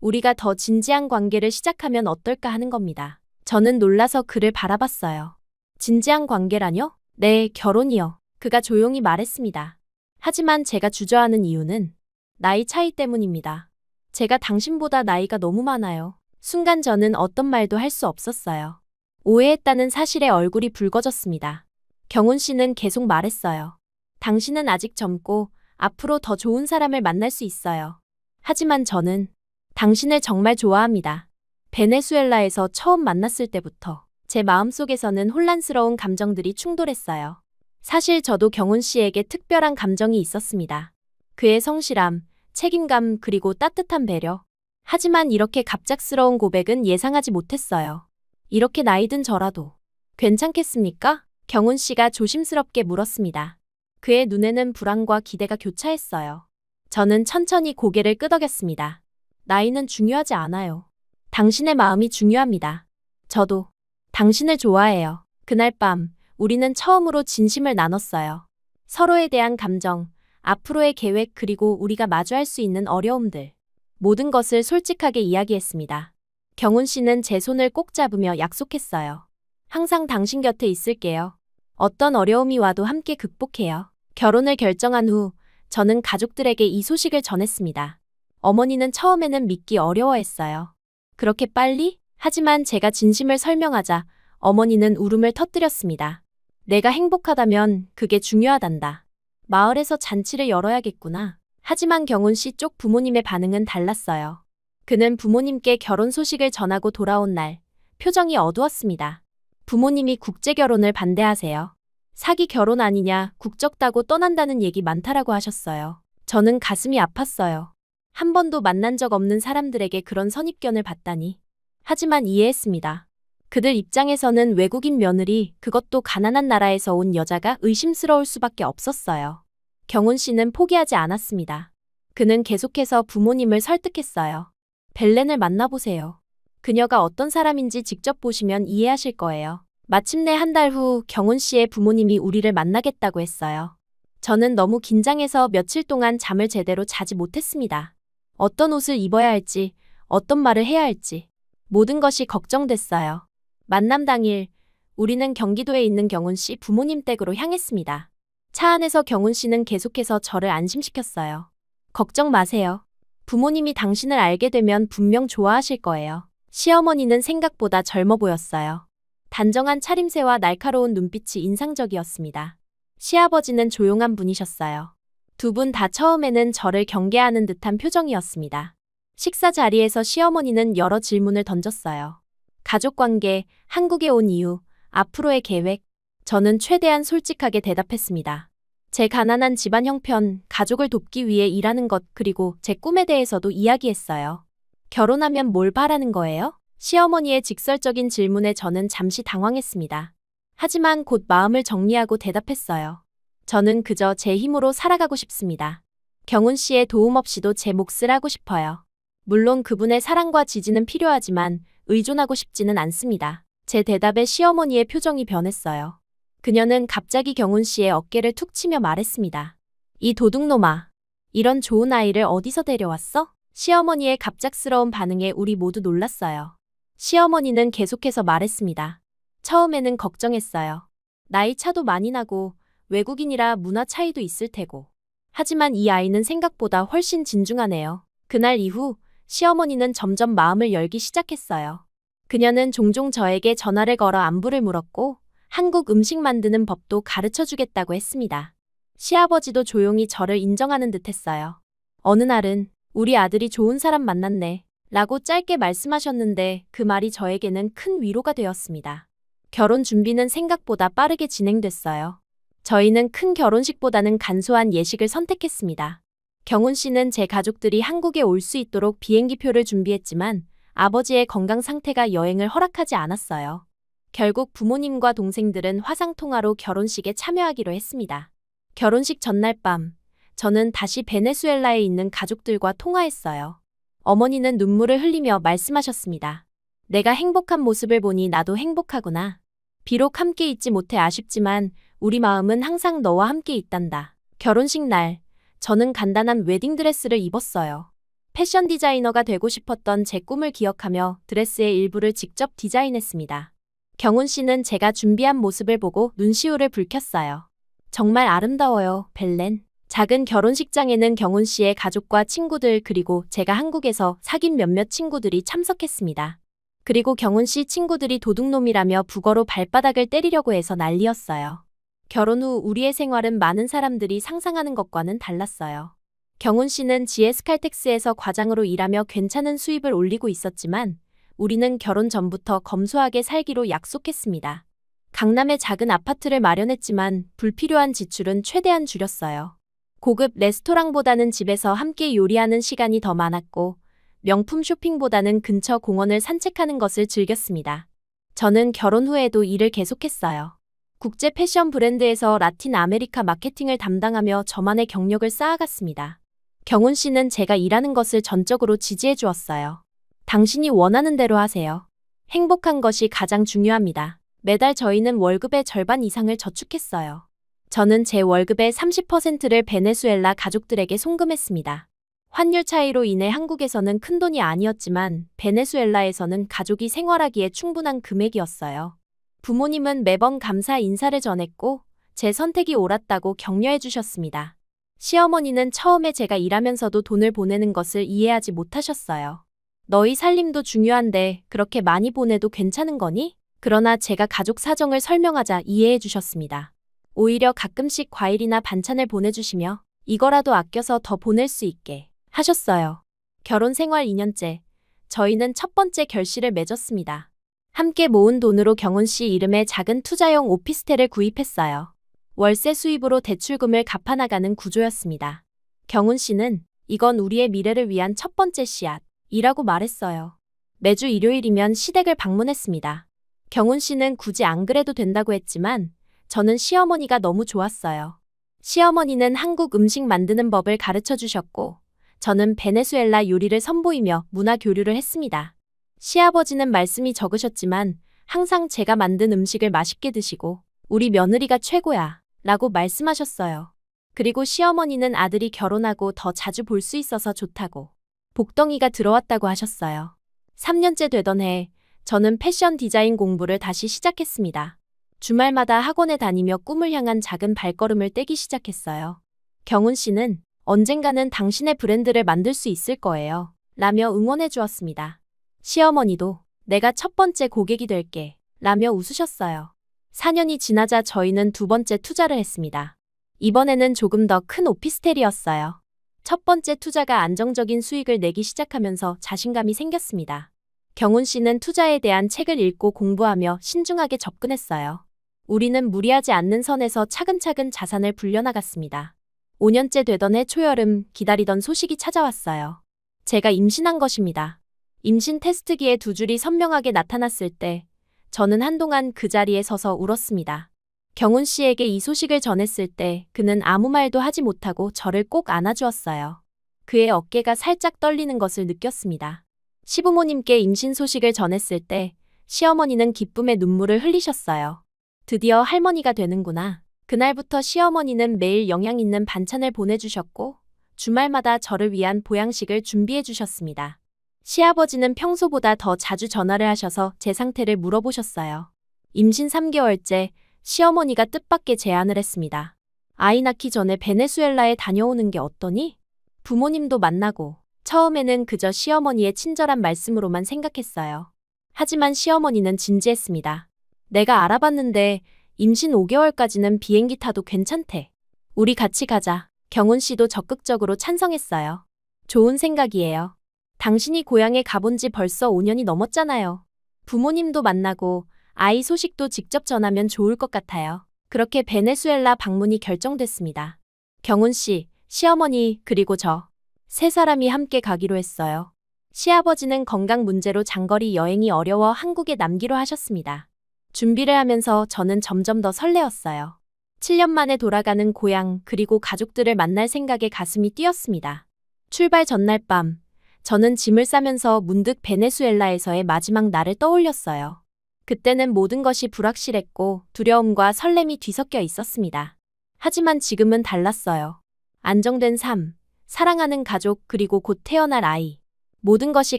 우리가 더 진지한 관계를 시작하면 어떨까 하는 겁니다. 저는 놀라서 그를 바라봤어요. 진지한 관계라뇨? 네, 결혼이요. 그가 조용히 말했습니다. 하지만 제가 주저하는 이유는 나이 차이 때문입니다. 제가 당신보다 나이가 너무 많아요. 순간 저는 어떤 말도 할 수 없었어요. 오해했다는 사실에 얼굴이 붉어졌습니다. 경훈 씨는 계속 말했어요. 당신은 아직 젊고 앞으로 더 좋은 사람을 만날 수 있어요. 하지만 저는 당신을 정말 좋아합니다. 베네수엘라에서 처음 만났을 때부터 제 마음속에서는 혼란스러운 감정들이 충돌했어요. 사실 저도 경훈 씨에게 특별한 감정이 있었습니다. 그의 성실함, 책임감 그리고 따뜻한 배려. 하지만 이렇게 갑작스러운 고백은 예상하지 못했어요. 이렇게 나이 든 저라도 괜찮겠습니까? 경훈 씨가 조심스럽게 물었습니다. 그의 눈에는 불안과 기대가 교차했어요. 저는 천천히 고개를 끄덕였습니다. 나이는 중요하지 않아요. 당신의 마음이 중요합니다. 저도 당신을 좋아해요. 그날 밤 우리는 처음으로 진심을 나눴어요. 서로에 대한 감정, 앞으로의 계획 그리고 우리가 마주할 수 있는 어려움들. 모든 것을 솔직하게 이야기했습니다. 경훈 씨는 제 손을 꼭 잡으며 약속했어요. 항상 당신 곁에 있을게요. 어떤 어려움이 와도 함께 극복해요. 결혼을 결정한 후 저는 가족들에게 이 소식을 전했습니다. 어머니는 처음에는 믿기 어려워했어요. 그렇게 빨리? 하지만 제가 진심을 설명하자 어머니는 울음을 터뜨렸습니다. 내가 행복하다면 그게 중요하단다. 마을에서 잔치를 열어야겠구나. 하지만 경훈 씨 쪽 부모님의 반응은 달랐어요. 그는 부모님께 결혼 소식을 전하고 돌아온 날, 표정이 어두웠습니다. 부모님이 국제결혼을 반대하세요. 사기 결혼 아니냐, 국적 따고 떠난다는 얘기 많다라고 하셨어요. 저는 가슴이 아팠어요. 한 번도 만난 적 없는 사람들에게 그런 선입견을 받다니. 하지만 이해했습니다. 그들 입장에서는 외국인 며느리, 그것도 가난한 나라에서 온 여자가 의심스러울 수밖에 없었어요. 경훈 씨는 포기하지 않았습니다. 그는 계속해서 부모님을 설득했어요. 벨렌을 만나보세요. 그녀가 어떤 사람인지 직접 보시면 이해하실 거예요. 마침내 한 달 후 경훈 씨의 부모님이 우리를 만나겠다고 했어요. 저는 너무 긴장해서 며칠 동안 잠을 제대로 자지 못했습니다. 어떤 옷을 입어야 할지, 어떤 말을 해야 할지, 모든 것이 걱정됐어요. 만남 당일, 우리는 경기도에 있는 경훈 씨 부모님 댁으로 향했습니다. 차 안에서 경훈 씨는 계속해서 저를 안심시켰어요. 걱정 마세요. 부모님이 당신을 알게 되면 분명 좋아하실 거예요. 시어머니는 생각보다 젊어 보였어요. 단정한 차림새와 날카로운 눈빛이 인상적이었습니다. 시아버지는 조용한 분이셨어요. 두 분 다 처음에는 저를 경계하는 듯한 표정이었습니다. 식사 자리에서 시어머니는 여러 질문을 던졌어요. 가족관계, 한국에 온 이유, 앞으로의 계획. 저는 최대한 솔직하게 대답했습니다. 제 가난한 집안 형편, 가족을 돕기 위해 일하는 것, 그리고 제 꿈에 대해서도 이야기했어요. 결혼하면 뭘 바라는 거예요? 시어머니의 직설적인 질문에 저는 잠시 당황했습니다. 하지만 곧 마음을 정리하고 대답했어요. 저는 그저 제 힘으로 살아가고 싶습니다. 경훈 씨의 도움 없이도 제 몫을 하고 싶어요. 물론 그분의 사랑과 지지는 필요하지만 의존하고 싶지는 않습니다. 제 대답에 시어머니의 표정이 변했어요. 그녀는 갑자기 경훈 씨의 어깨를 툭 치며 말했습니다. 이 도둑놈아, 이런 좋은 아이를 어디서 데려왔어? 시어머니의 갑작스러운 반응에 우리 모두 놀랐어요. 시어머니는 계속해서 말했습니다. 처음에는 걱정했어요. 나이 차도 많이 나고 외국인이라 문화 차이도 있을 테고. 하지만 이 아이는 생각보다 훨씬 진중하네요. 그날 이후 시어머니는 점점 마음을 열기 시작했어요. 그녀는 종종 저에게 전화를 걸어 안부를 물었고 한국 음식 만드는 법도 가르쳐 주겠다고 했습니다. 시아버지도 조용히 저를 인정하는 듯 했어요. 어느 날은 우리 아들이 좋은 사람 만났네 라고 짧게 말씀하셨는데 그 말이 저에게는 큰 위로가 되었습니다. 결혼 준비는 생각보다 빠르게 진행됐어요. 저희는 큰 결혼식보다는 간소한 예식을 선택했습니다. 경훈 씨는 제 가족들이 한국에 올 수 있도록 비행기표를 준비했지만 아버지의 건강 상태가 여행을 허락하지 않았어요. 결국 부모님과 동생들은 화상통화로 결혼식에 참여하기로 했습니다. 결혼식 전날 밤, 저는 다시 베네수엘라에 있는 가족들과 통화했어요. 어머니는 눈물을 흘리며 말씀하셨습니다. 내가 행복한 모습을 보니 나도 행복하구나. 비록 함께 있지 못해 아쉽지만 우리 마음은 항상 너와 함께 있단다. 결혼식 날, 저는 간단한 웨딩드레스를 입었어요. 패션 디자이너가 되고 싶었던 제 꿈을 기억하며 드레스의 일부를 직접 디자인했습니다. 경훈 씨는 제가 준비한 모습을 보고 눈시울을 붉혔어요. 정말 아름다워요, 벨렌. 작은 결혼식장에는 경훈 씨의 가족과 친구들 그리고 제가 한국에서 사귄 몇몇 친구들이 참석했습니다. 그리고 경훈 씨 친구들이 도둑놈이라며 북어로 발바닥을 때리려고 해서 난리였어요. 결혼 후 우리의 생활은 많은 사람들이 상상하는 것과는 달랐어요. 경훈 씨는 GS칼텍스에서 과장으로 일하며 괜찮은 수입을 올리고 있었지만 우리는 결혼 전부터 검소하게 살기로 약속했습니다. 강남에 작은 아파트를 마련했지만 불필요한 지출은 최대한 줄였어요. 고급 레스토랑보다는 집에서 함께 요리하는 시간이 더 많았고 명품 쇼핑보다는 근처 공원을 산책하는 것을 즐겼습니다. 저는 결혼 후에도 일을 계속했어요. 국제 패션 브랜드에서 라틴 아메리카 마케팅을 담당하며 저만의 경력을 쌓아갔습니다. 경훈 씨는 제가 일하는 것을 전적으로 지지해 주었어요. 당신이 원하는 대로 하세요. 행복한 것이 가장 중요합니다. 매달 저희는 월급의 절반 이상을 저축했어요. 저는 제 월급의 30%를 베네수엘라 가족들에게 송금했습니다. 환율 차이로 인해 한국에서는 큰돈이 아니었지만 베네수엘라에서는 가족이 생활하기에 충분한 금액이었어요. 부모님은 매번 감사 인사를 전했고 제 선택이 옳았다고 격려해 주셨습니다. 시어머니는 처음에 제가 일하면서도 돈을 보내는 것을 이해하지 못하셨어요. 너희 살림도 중요한데 그렇게 많이 보내도 괜찮은 거니? 그러나 제가 가족 사정을 설명하자 이해해 주셨습니다. 오히려 가끔씩 과일이나 반찬을 보내주시며 이거라도 아껴서 더 보낼 수 있게 하셨어요. 결혼 생활 2년째, 저희는 첫 번째 결실을 맺었습니다. 함께 모은 돈으로 경훈 씨 이름의 작은 투자용 오피스텔을 구입했어요. 월세 수입으로 대출금을 갚아나가는 구조였습니다. 경훈 씨는 이건 우리의 미래를 위한 첫 번째 씨앗이라고 말했어요. 매주 일요일이면 시댁을 방문했습니다. 경훈 씨는 굳이 안 그래도 된다고 했지만 저는 시어머니가 너무 좋았어요. 시어머니는 한국 음식 만드는 법을 가르쳐 주셨고 저는 베네수엘라 요리를 선보이며 문화 교류를 했습니다. 시아버지는 말씀이 적으셨지만 항상 제가 만든 음식을 맛있게 드시고 우리 며느리가 최고야 라고 말씀하셨어요. 그리고 시어머니는 아들이 결혼하고 더 자주 볼 수 있어서 좋다고 복덩이가 들어왔다고 하셨어요. 3년째 되던 해 저는 패션 디자인 공부를 다시 시작했습니다. 주말마다 학원에 다니며 꿈을 향한 작은 발걸음을 떼기 시작했어요. 경훈 씨는 언젠가는 당신의 브랜드를 만들 수 있을 거예요 라며 응원해 주었습니다. 시어머니도 내가 첫 번째 고객이 될게 라며 웃으셨어요. 4년이 지나자 저희는 두 번째 투자를 했습니다. 이번에는 조금 더 큰 오피스텔이었어요. 첫 번째 투자가 안정적인 수익을 내기 시작하면서 자신감이 생겼습니다. 경훈 씨는 투자에 대한 책을 읽고 공부하며 신중하게 접근했어요. 우리는 무리하지 않는 선에서 차근차근 자산을 불려나갔습니다. 5년째 되던 해 초여름 기다리던 소식이 찾아왔어요. 제가 임신한 것입니다. 임신 테스트기에 두 줄이 선명하게 나타났을 때 저는 한동안 그 자리에 서서 울었습니다. 경훈 씨에게 이 소식을 전했을 때 그는 아무 말도 하지 못하고 저를 꼭 안아주었어요. 그의 어깨가 살짝 떨리는 것을 느꼈습니다. 시부모님께 임신 소식을 전했을 때 시어머니는 기쁨의 눈물을 흘리셨어요. 드디어 할머니가 되는구나. 그날부터 시어머니는 매일 영양 있는 반찬을 보내주셨고 주말마다 저를 위한 보양식을 준비해 주셨습니다. 시아버지는 평소보다 더 자주 전화를 하셔서 제 상태를 물어보셨어요. 임신 3개월째 시어머니가 뜻밖의 제안을 했습니다. 아이 낳기 전에 베네수엘라에 다녀오는 게 어떠니? 부모님도 만나고 처음에는 그저 시어머니의 친절한 말씀으로만 생각했어요. 하지만 시어머니는 진지했습니다. 내가 알아봤는데 임신 5개월까지는 비행기 타도 괜찮대. 우리 같이 가자. 경훈 씨도 적극적으로 찬성했어요. 좋은 생각이에요. 당신이 고향에 가본 지 벌써 5년이 넘었잖아요. 부모님도 만나고 아이 소식도 직접 전하면 좋을 것 같아요. 그렇게 베네수엘라 방문이 결정됐습니다. 경훈 씨, 시어머니, 그리고 저. 세 사람이 함께 가기로 했어요. 시아버지는 건강 문제로 장거리 여행이 어려워 한국에 남기로 하셨습니다. 준비를 하면서 저는 점점 더 설레었어요. 7년 만에 돌아가는 고향 그리고 가족들을 만날 생각에 가슴이 뛰었습니다. 출발 전날 밤, 저는 짐을 싸면서 문득 베네수엘라에서의 마지막 날을 떠올렸어요. 그때는 모든 것이 불확실했고 두려움과 설렘이 뒤섞여 있었습니다. 하지만 지금은 달랐어요. 안정된 삶, 사랑하는 가족 그리고 곧 태어날 아이. 모든 것이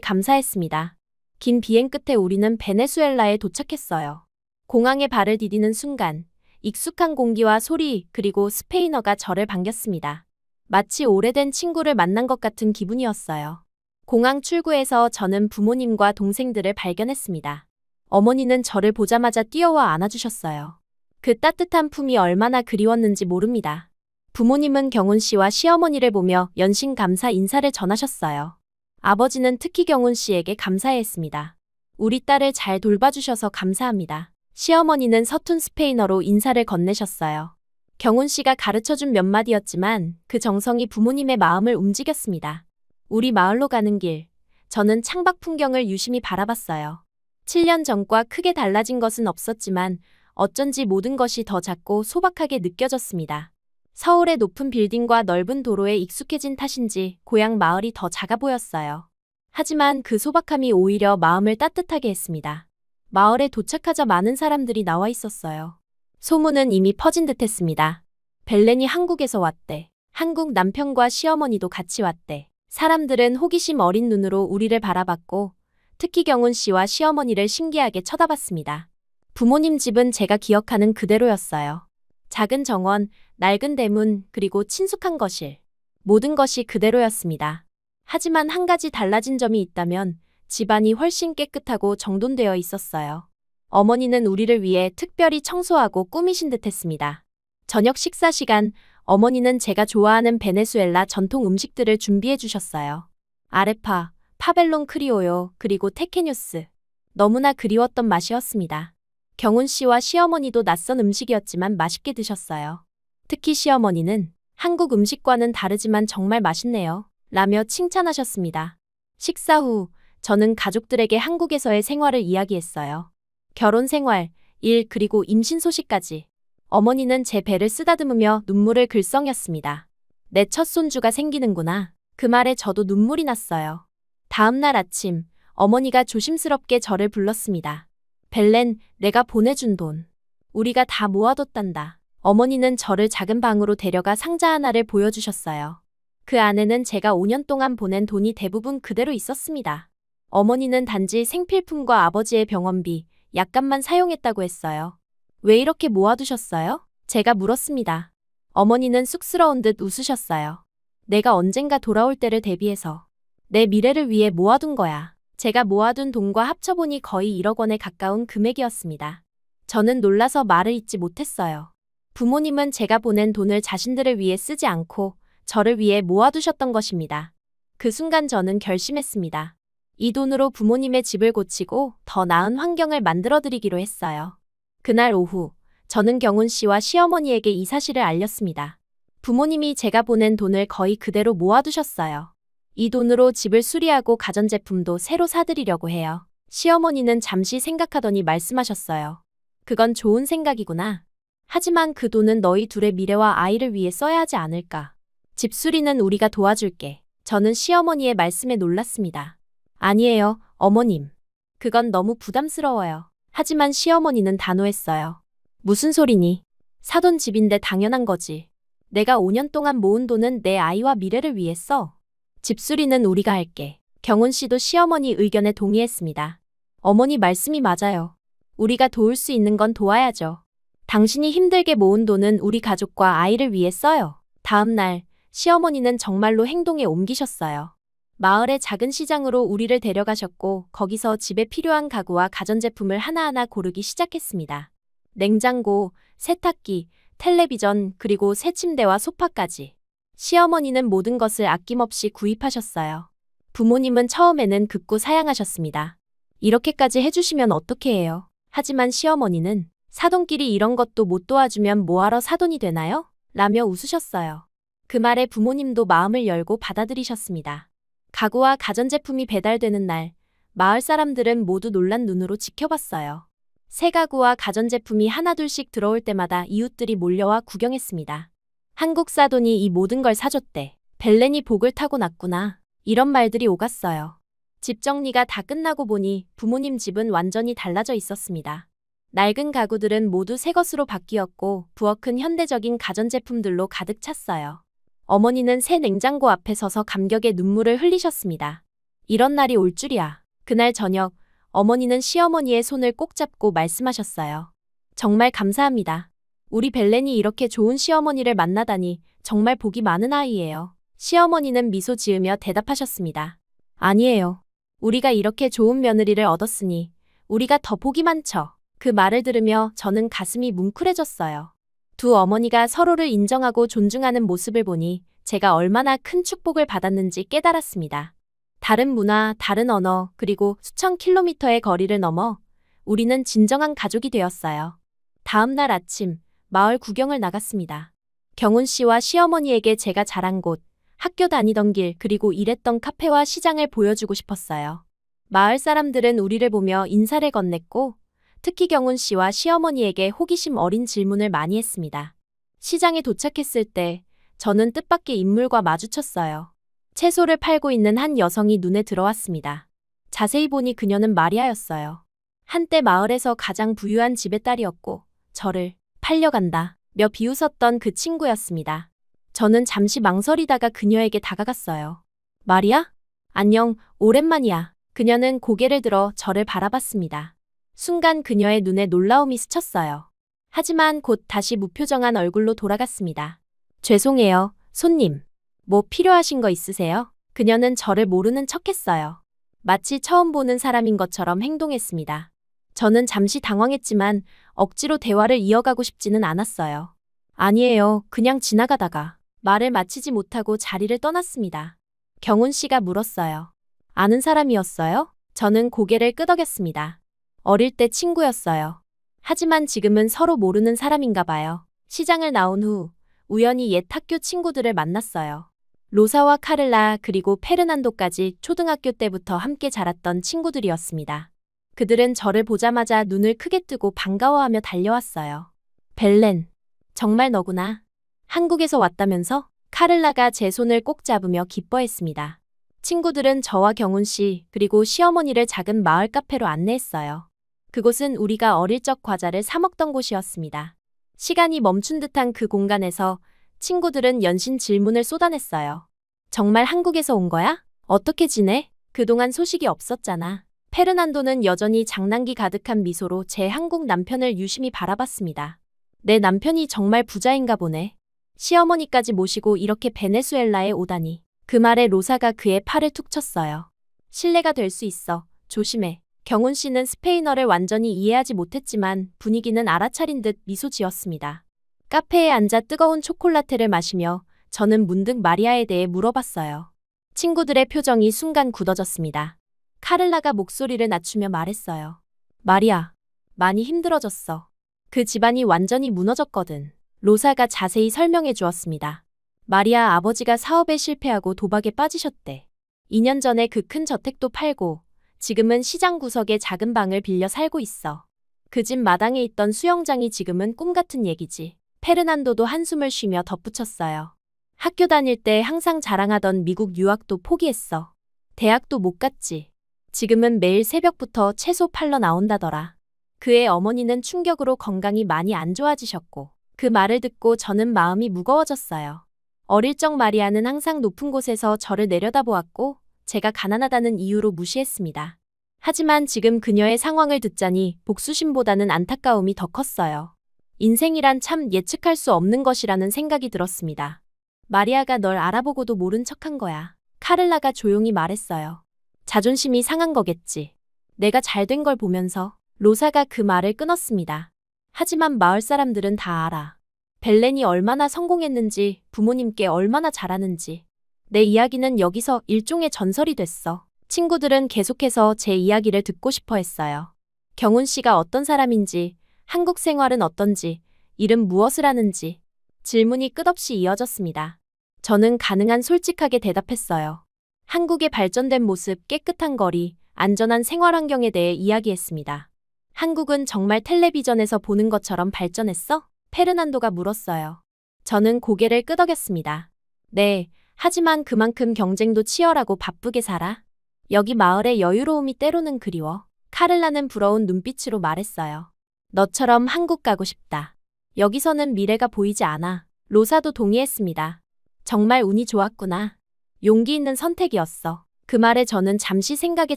감사했습니다. 긴 비행 끝에 우리는 베네수엘라에 도착했어요. 공항에 발을 디디는 순간 익숙한 공기와 소리 그리고 스페인어가 저를 반겼습니다. 마치 오래된 친구를 만난 것 같은 기분이었어요. 공항 출구에서 저는 부모님과 동생들을 발견했습니다. 어머니는 저를 보자마자 뛰어와 안아주셨어요. 그 따뜻한 품이 얼마나 그리웠는지 모릅니다. 부모님은 경훈 씨와 시어머니를 보며 연신 감사 인사를 전하셨어요. 아버지는 특히 경훈 씨에게 감사했습니다. 우리 딸을 잘 돌봐주셔서 감사합니다. 시어머니는 서툰 스페인어로 인사를 건네셨어요. 경훈 씨가 가르쳐준 몇 마디였지만 그 정성이 부모님의 마음을 움직였습니다. 우리 마을로 가는 길, 저는 창밖 풍경을 유심히 바라봤어요. 7년 전과 크게 달라진 것은 없었지만 어쩐지 모든 것이 더 작고 소박하게 느껴졌습니다. 서울의 높은 빌딩과 넓은 도로에 익숙해진 탓인지 고향 마을이 더 작아 보였어요. 하지만 그 소박함이 오히려 마음을 따뜻하게 했습니다. 마을에 도착하자 많은 사람들이 나와 있었어요. 소문은 이미 퍼진 듯했습니다. 벨렌이 한국에서 왔대. 한국 남편과 시어머니도 같이 왔대. 사람들은 호기심 어린 눈으로 우리를 바라봤고 특히 경훈 씨와 시어머니를 신기하게 쳐다봤습니다. 부모님 집은 제가 기억하는 그대로였어요. 작은 정원, 낡은 대문, 그리고 친숙한 거실. 모든 것이 그대로였습니다. 하지만 한 가지 달라진 점이 있다면 집안이 훨씬 깨끗하고 정돈되어 있었어요. 어머니는 우리를 위해 특별히 청소하고 꾸미신 듯했습니다. 저녁 식사 시간, 어머니는 제가 좋아하는 베네수엘라 전통 음식들을 준비해 주셨어요. 아레파, 파벨론 크리오요, 그리고 테케뉴스. 너무나 그리웠던 맛이었습니다. 경훈 씨와 시어머니도 낯선 음식이었지만 맛있게 드셨어요. 특히 시어머니는 한국 음식과는 다르지만 정말 맛있네요. 라며 칭찬하셨습니다. 식사 후 저는 가족들에게 한국에서의 생활을 이야기했어요. 결혼 생활, 일 그리고 임신 소식까지. 어머니는 제 배를 쓰다듬으며 눈물을 글썽였습니다. 내 첫 손주가 생기는구나. 그 말에 저도 눈물이 났어요. 다음 날 아침, 어머니가 조심스럽게 저를 불렀습니다. 벨렌, 내가 보내준 돈. 우리가 다 모아뒀단다. 어머니는 저를 작은 방으로 데려가 상자 하나를 보여주셨어요. 그 안에는 제가 5년 동안 보낸 돈이 대부분 그대로 있었습니다. 어머니는 단지 생필품과 아버지의 병원비, 약값만 사용했다고 했어요. 왜 이렇게 모아두셨어요? 제가 물었습니다. 어머니는 쑥스러운 듯 웃으셨어요. 내가 언젠가 돌아올 때를 대비해서 내 미래를 위해 모아둔 거야. 제가 모아둔 돈과 합쳐보니 거의 1억 원에 가까운 금액이었습니다. 저는 놀라서 말을 잇지 못했어요. 부모님은 제가 보낸 돈을 자신들을 위해 쓰지 않고 저를 위해 모아두셨던 것입니다. 그 순간 저는 결심했습니다. 이 돈으로 부모님의 집을 고치고 더 나은 환경을 만들어드리기로 했어요. 그날 오후, 저는 경훈 씨와 시어머니에게 이 사실을 알렸습니다. 부모님이 제가 보낸 돈을 거의 그대로 모아두셨어요. 이 돈으로 집을 수리하고 가전제품도 새로 사드리려고 해요. 시어머니는 잠시 생각하더니 말씀하셨어요. 그건 좋은 생각이구나. 하지만 그 돈은 너희 둘의 미래와 아이를 위해 써야 하지 않을까. 집 수리는 우리가 도와줄게. 저는 시어머니의 말씀에 놀랐습니다. 아니에요, 어머님. 그건 너무 부담스러워요. 하지만 시어머니는 단호했어요. 무슨 소리니? 사돈 집인데 당연한 거지. 내가 5년 동안 모은 돈은 내 아이와 미래를 위해 써. 집수리는 우리가 할게. 경훈 씨도 시어머니 의견에 동의했습니다. 어머니 말씀이 맞아요. 우리가 도울 수 있는 건 도와야죠. 당신이 힘들게 모은 돈은 우리 가족과 아이를 위해 써요. 다음 날, 시어머니는 정말로 행동에 옮기셨어요. 마을의 작은 시장으로 우리를 데려가셨고 거기서 집에 필요한 가구와 가전제품을 하나하나 고르기 시작했습니다. 냉장고, 세탁기, 텔레비전, 그리고 새 침대와 소파까지. 시어머니는 모든 것을 아낌없이 구입하셨어요. 부모님은 처음에는 극구 사양하셨습니다. 이렇게까지 해주시면 어떻게 해요? 하지만 시어머니는 사돈끼리 이런 것도 못 도와주면 뭐하러 사돈이 되나요? 라며 웃으셨어요. 그 말에 부모님도 마음을 열고 받아들이셨습니다. 가구와 가전제품이 배달되는 날, 마을 사람들은 모두 놀란 눈으로 지켜봤어요. 새 가구와 가전제품이 하나둘씩 들어올 때마다 이웃들이 몰려와 구경했습니다. 한국 사돈이 이 모든 걸 사줬대. 벨렌이 복을 타고 났구나. 이런 말들이 오갔어요. 집 정리가 다 끝나고 보니 부모님 집은 완전히 달라져 있었습니다. 낡은 가구들은 모두 새 것으로 바뀌었고 부엌은 현대적인 가전제품들로 가득 찼어요. 어머니는 새 냉장고 앞에 서서 감격의 눈물을 흘리셨습니다. 이런 날이 올 줄이야. 그날 저녁, 어머니는 시어머니의 손을 꼭 잡고 말씀하셨어요. 정말 감사합니다. 우리 벨렌이 이렇게 좋은 시어머니를 만나다니 정말 복이 많은 아이예요. 시어머니는 미소 지으며 대답하셨습니다. 아니에요. 우리가 이렇게 좋은 며느리를 얻었으니 우리가 더 복이 많죠. 그 말을 들으며 저는 가슴이 뭉클해졌어요. 두 어머니가 서로를 인정하고 존중하는 모습을 보니 제가 얼마나 큰 축복을 받았는지 깨달았습니다. 다른 문화, 다른 언어, 그리고 수천 킬로미터의 거리를 넘어 우리는 진정한 가족이 되었어요. 다음 날 아침, 마을 구경을 나갔습니다. 경훈 씨와 시어머니에게 제가 자란 곳, 학교 다니던 길, 그리고 일했던 카페와 시장을 보여주고 싶었어요. 마을 사람들은 우리를 보며 인사를 건넸고 특히 경훈 씨와 시어머니에게 호기심 어린 질문을 많이 했습니다. 시장에 도착했을 때 저는 뜻밖의 인물과 마주쳤어요. 채소를 팔고 있는 한 여성이 눈에 들어왔습니다. 자세히 보니 그녀는 마리아였어요. 한때 마을에서 가장 부유한 집의 딸이었고 저를 팔려간다 며 비웃었던 그 친구였습니다. 저는 잠시 망설이다가 그녀에게 다가갔어요. 마리아? 안녕, 오랜만이야. 그녀는 고개를 들어 저를 바라봤습니다. 순간 그녀의 눈에 놀라움이 스쳤어요. 하지만 곧 다시 무표정한 얼굴로 돌아갔습니다. 죄송해요, 손님. 뭐 필요하신 거 있으세요? 그녀는 저를 모르는 척했어요. 마치 처음 보는 사람인 것처럼 행동했습니다. 저는 잠시 당황했지만 억지로 대화를 이어가고 싶지는 않았어요. 아니에요, 그냥 지나가다가. 말을 마치지 못하고 자리를 떠났습니다. 경훈 씨가 물었어요. 아는 사람이었어요? 저는 고개를 끄덕였습니다. 어릴 때 친구였어요. 하지만 지금은 서로 모르는 사람인가 봐요. 시장을 나온 후 우연히 옛 학교 친구들을 만났어요. 로사와 카를라 그리고 페르난도까지 초등학교 때부터 함께 자랐던 친구들이었습니다. 그들은 저를 보자마자 눈을 크게 뜨고 반가워하며 달려왔어요. 벨렌, 정말 너구나. 한국에서 왔다면서? 카를라가 제 손을 꼭 잡으며 기뻐했습니다. 친구들은 저와 경훈 씨 그리고 시어머니를 작은 마을 카페로 안내했어요. 그곳은 우리가 어릴 적 과자를 사 먹던 곳이었습니다. 시간이 멈춘 듯한 그 공간에서 친구들은 연신 질문을 쏟아냈어요. 정말 한국에서 온 거야? 어떻게 지내? 그동안 소식이 없었잖아. 페르난도는 여전히 장난기 가득한 미소로 제 한국 남편을 유심히 바라봤습니다. 내 남편이 정말 부자인가 보네. 시어머니까지 모시고 이렇게 베네수엘라에 오다니. 그 말에 로사가 그의 팔을 툭 쳤어요. 신뢰가 될 수 있어. 조심해. 경훈 씨는 스페인어를 완전히 이해하지 못했지만 분위기는 알아차린 듯 미소 지었습니다. 카페에 앉아 뜨거운 초콜라테를 마시며 저는 문득 마리아에 대해 물어봤어요. 친구들의 표정이 순간 굳어졌습니다. 카를라가 목소리를 낮추며 말했어요. 마리아, 많이 힘들어졌어. 그 집안이 완전히 무너졌거든. 로사가 자세히 설명해 주었습니다. 마리아 아버지가 사업에 실패하고 도박에 빠지셨대. 2년 전에 그 큰 저택도 팔고 지금은 시장 구석에 작은 방을 빌려 살고 있어. 그 집 마당에 있던 수영장이 지금은 꿈 같은 얘기지. 페르난도도 한숨을 쉬며 덧붙였어요. 학교 다닐 때 항상 자랑하던 미국 유학도 포기했어. 대학도 못 갔지. 지금은 매일 새벽부터 채소 팔러 나온다더라. 그의 어머니는 충격으로 건강이 많이 안 좋아지셨고 그 말을 듣고 저는 마음이 무거워졌어요. 어릴 적 마리아는 항상 높은 곳에서 저를 내려다보았고 제가 가난하다는 이유로 무시했습니다. 하지만 지금 그녀의 상황을 듣자니 복수심보다는 안타까움이 더 컸어요. 인생이란 참 예측할 수 없는 것이라는 생각이 들었습니다. 마리아가 널 알아보고도 모른 척한 거야. 카를라가 조용히 말했어요. 자존심이 상한 거겠지. 내가 잘된 걸 보면서. 로사가 그 말을 끊었습니다. 하지만 마을 사람들은 다 알아. 벨렌이 얼마나 성공했는지, 부모님께 얼마나 잘하는지. 내 이야기는 여기서 일종의 전설이 됐어. 친구들은 계속해서 제 이야기를 듣고 싶어 했어요. 경훈 씨가 어떤 사람인지, 한국 생활은 어떤지, 일은 무엇을 하는지. 질문이 끝없이 이어졌습니다. 저는 가능한 솔직하게 대답했어요. 한국의 발전된 모습, 깨끗한 거리, 안전한 생활 환경에 대해 이야기했습니다. 한국은 정말 텔레비전에서 보는 것처럼 발전했어? 페르난도가 물었어요. 저는 고개를 끄덕였습니다. 네, 하지만 그만큼 경쟁도 치열하고 바쁘게 살아. 여기 마을의 여유로움이 때로는 그리워. 카를라는 부러운 눈빛으로 말했어요. 너처럼 한국 가고 싶다. 여기서는 미래가 보이지 않아. 로사도 동의했습니다. 정말 운이 좋았구나. 용기 있는 선택이었어. 그 말에 저는 잠시 생각에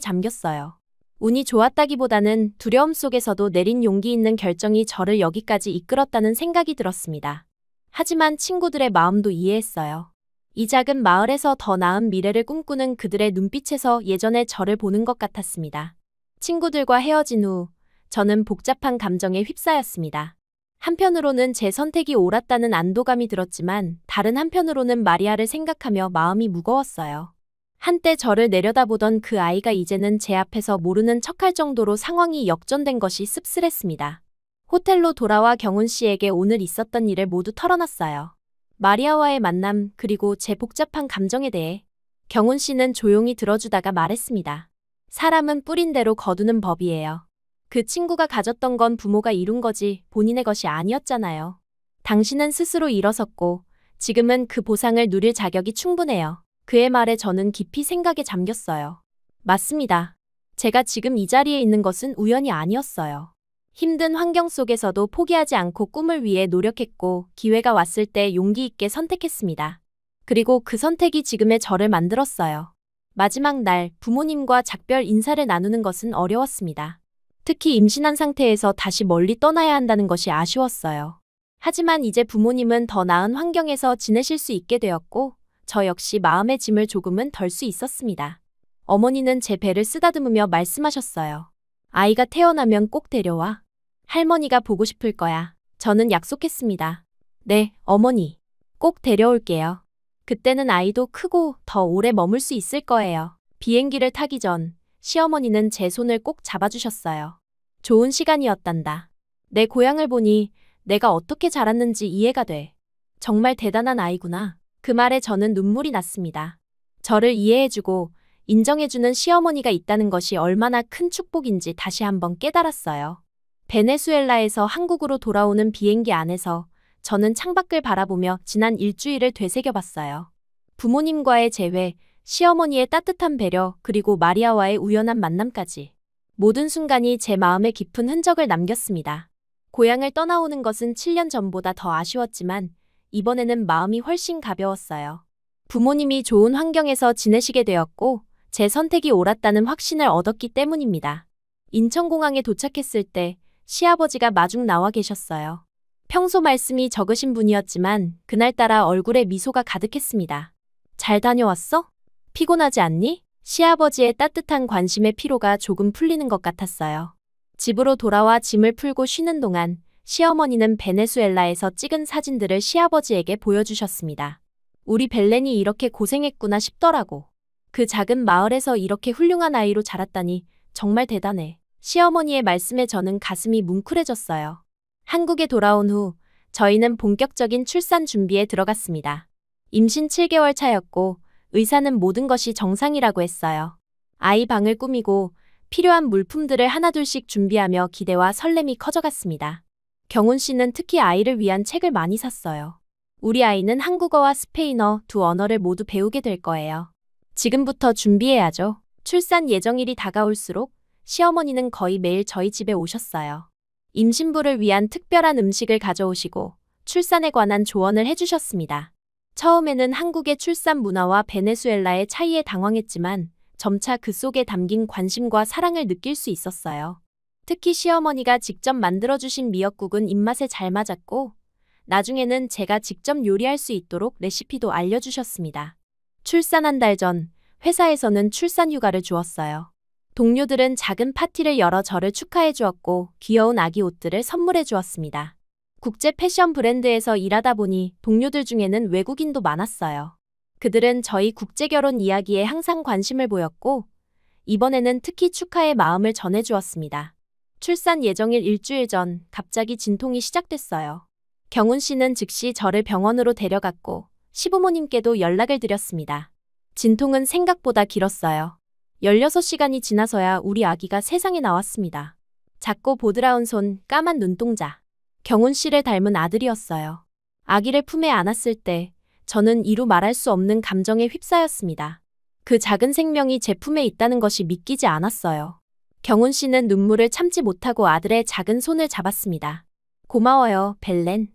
잠겼어요. 운이 좋았다기보다는 두려움 속에서도 내린 용기 있는 결정이 저를 여기까지 이끌었다는 생각이 들었습니다. 하지만 친구들의 마음도 이해했어요. 이 작은 마을에서 더 나은 미래를 꿈꾸는 그들의 눈빛에서 예전의 저를 보는 것 같았습니다. 친구들과 헤어진 후 저는 복잡한 감정에 휩싸였습니다. 한편으로는 제 선택이 옳았다는 안도감이 들었지만 다른 한편으로는 마리아를 생각하며 마음이 무거웠어요. 한때 저를 내려다보던 그 아이가 이제는 제 앞에서 모르는 척할 정도로 상황이 역전된 것이 씁쓸했습니다. 호텔로 돌아와 경훈 씨에게 오늘 있었던 일을 모두 털어놨어요. 마리아와의 만남 그리고 제 복잡한 감정에 대해. 경훈 씨는 조용히 들어주다가 말했습니다. 사람은 뿌린 대로 거두는 법이에요. 그 친구가 가졌던 건 부모가 이룬 거지 본인의 것이 아니었잖아요. 당신은 스스로 일어섰고 지금은 그 보상을 누릴 자격이 충분해요. 그의 말에 저는 깊이 생각에 잠겼어요. 맞습니다. 제가 지금 이 자리에 있는 것은 우연이 아니었어요. 힘든 환경 속에서도 포기하지 않고 꿈을 위해 노력했고 기회가 왔을 때 용기 있게 선택했습니다. 그리고 그 선택이 지금의 저를 만들었어요. 마지막 날 부모님과 작별 인사를 나누는 것은 어려웠습니다. 특히 임신한 상태에서 다시 멀리 떠나야 한다는 것이 아쉬웠어요. 하지만 이제 부모님은 더 나은 환경에서 지내실 수 있게 되었고 저 역시 마음의 짐을 조금은 덜 수 있었습니다. 어머니는 제 배를 쓰다듬으며 말씀하셨어요. 아이가 태어나면 꼭 데려와. 할머니가 보고 싶을 거야. 저는 약속했습니다. 네, 어머니. 꼭 데려올게요. 그때는 아이도 크고 더 오래 머물 수 있을 거예요. 비행기를 타기 전 시어머니는 제 손을 꼭 잡아주셨어요. 좋은 시간이었단다. 내 고향을 보니 내가 어떻게 자랐는지 이해가 돼. 정말 대단한 아이구나. 그 말에 저는 눈물이 났습니다. 저를 이해해주고 인정해주는 시어머니가 있다는 것이 얼마나 큰 축복인지 다시 한번 깨달았어요. 베네수엘라에서 한국으로 돌아오는 비행기 안에서 저는 창밖을 바라보며 지난 일주일을 되새겨봤어요. 부모님과의 재회, 시어머니의 따뜻한 배려, 그리고 마리아와의 우연한 만남까지. 모든 순간이 제 마음에 깊은 흔적을 남겼습니다. 고향을 떠나오는 것은 7년 전보다 더 아쉬웠지만 이번에는 마음이 훨씬 가벼웠어요. 부모님이 좋은 환경에서 지내시게 되었고 제 선택이 옳았다는 확신을 얻었기 때문입니다. 인천공항에 도착했을 때 시아버지가 마중 나와 계셨어요. 평소 말씀이 적으신 분이었지만 그날따라 얼굴에 미소가 가득했습니다. 잘 다녀왔어? 피곤하지 않니? 시아버지의 따뜻한 관심에 피로가 조금 풀리는 것 같았어요. 집으로 돌아와 짐을 풀고 쉬는 동안 시어머니는 베네수엘라에서 찍은 사진들을 시아버지에게 보여주셨습니다. 우리 벨렌이 이렇게 고생했구나 싶더라고. 그 작은 마을에서 이렇게 훌륭한 아이로 자랐다니 정말 대단해. 시어머니의 말씀에 저는 가슴이 뭉클해졌어요. 한국에 돌아온 후 저희는 본격적인 출산 준비에 들어갔습니다. 임신 7개월 차였고 의사는 모든 것이 정상이라고 했어요. 아이 방을 꾸미고 필요한 물품들을 하나둘씩 준비하며 기대와 설렘이 커져갔습니다. 경훈 씨는 특히 아이를 위한 책을 많이 샀어요. 우리 아이는 한국어와 스페인어 두 언어를 모두 배우게 될 거예요. 지금부터 준비해야죠. 출산 예정일이 다가올수록 시어머니는 거의 매일 저희 집에 오셨어요. 임신부를 위한 특별한 음식을 가져오시고 출산에 관한 조언을 해주셨습니다. 처음에는 한국의 출산 문화와 베네수엘라의 차이에 당황했지만 점차 그 속에 담긴 관심과 사랑을 느낄 수 있었어요. 특히 시어머니가 직접 만들어주신 미역국은 입맛에 잘 맞았고, 나중에는 제가 직접 요리할 수 있도록 레시피도 알려주셨습니다. 출산 한 달 전, 회사에서는 출산 휴가를 주었어요. 동료들은 작은 파티를 열어 저를 축하해 주었고, 귀여운 아기 옷들을 선물해 주었습니다. 국제 패션 브랜드에서 일하다 보니 동료들 중에는 외국인도 많았어요. 그들은 저희 국제 결혼 이야기에 항상 관심을 보였고, 이번에는 특히 축하의 마음을 전해 주었습니다. 출산 예정일 일주일 전 갑자기 진통이 시작됐어요. 경훈 씨는 즉시 저를 병원으로 데려갔고 시부모님께도 연락을 드렸습니다. 진통은 생각보다 길었어요. 16시간이 지나서야 우리 아기가 세상에 나왔습니다. 작고 보드라운 손, 까만 눈동자. 경훈 씨를 닮은 아들이었어요. 아기를 품에 안았을 때 저는 이루 말할 수 없는 감정에 휩싸였습니다. 그 작은 생명이 제 품에 있다는 것이 믿기지 않았어요. 경훈 씨는 눈물을 참지 못하고 아들의 작은 손을 잡았습니다. 고마워요, 벨렌.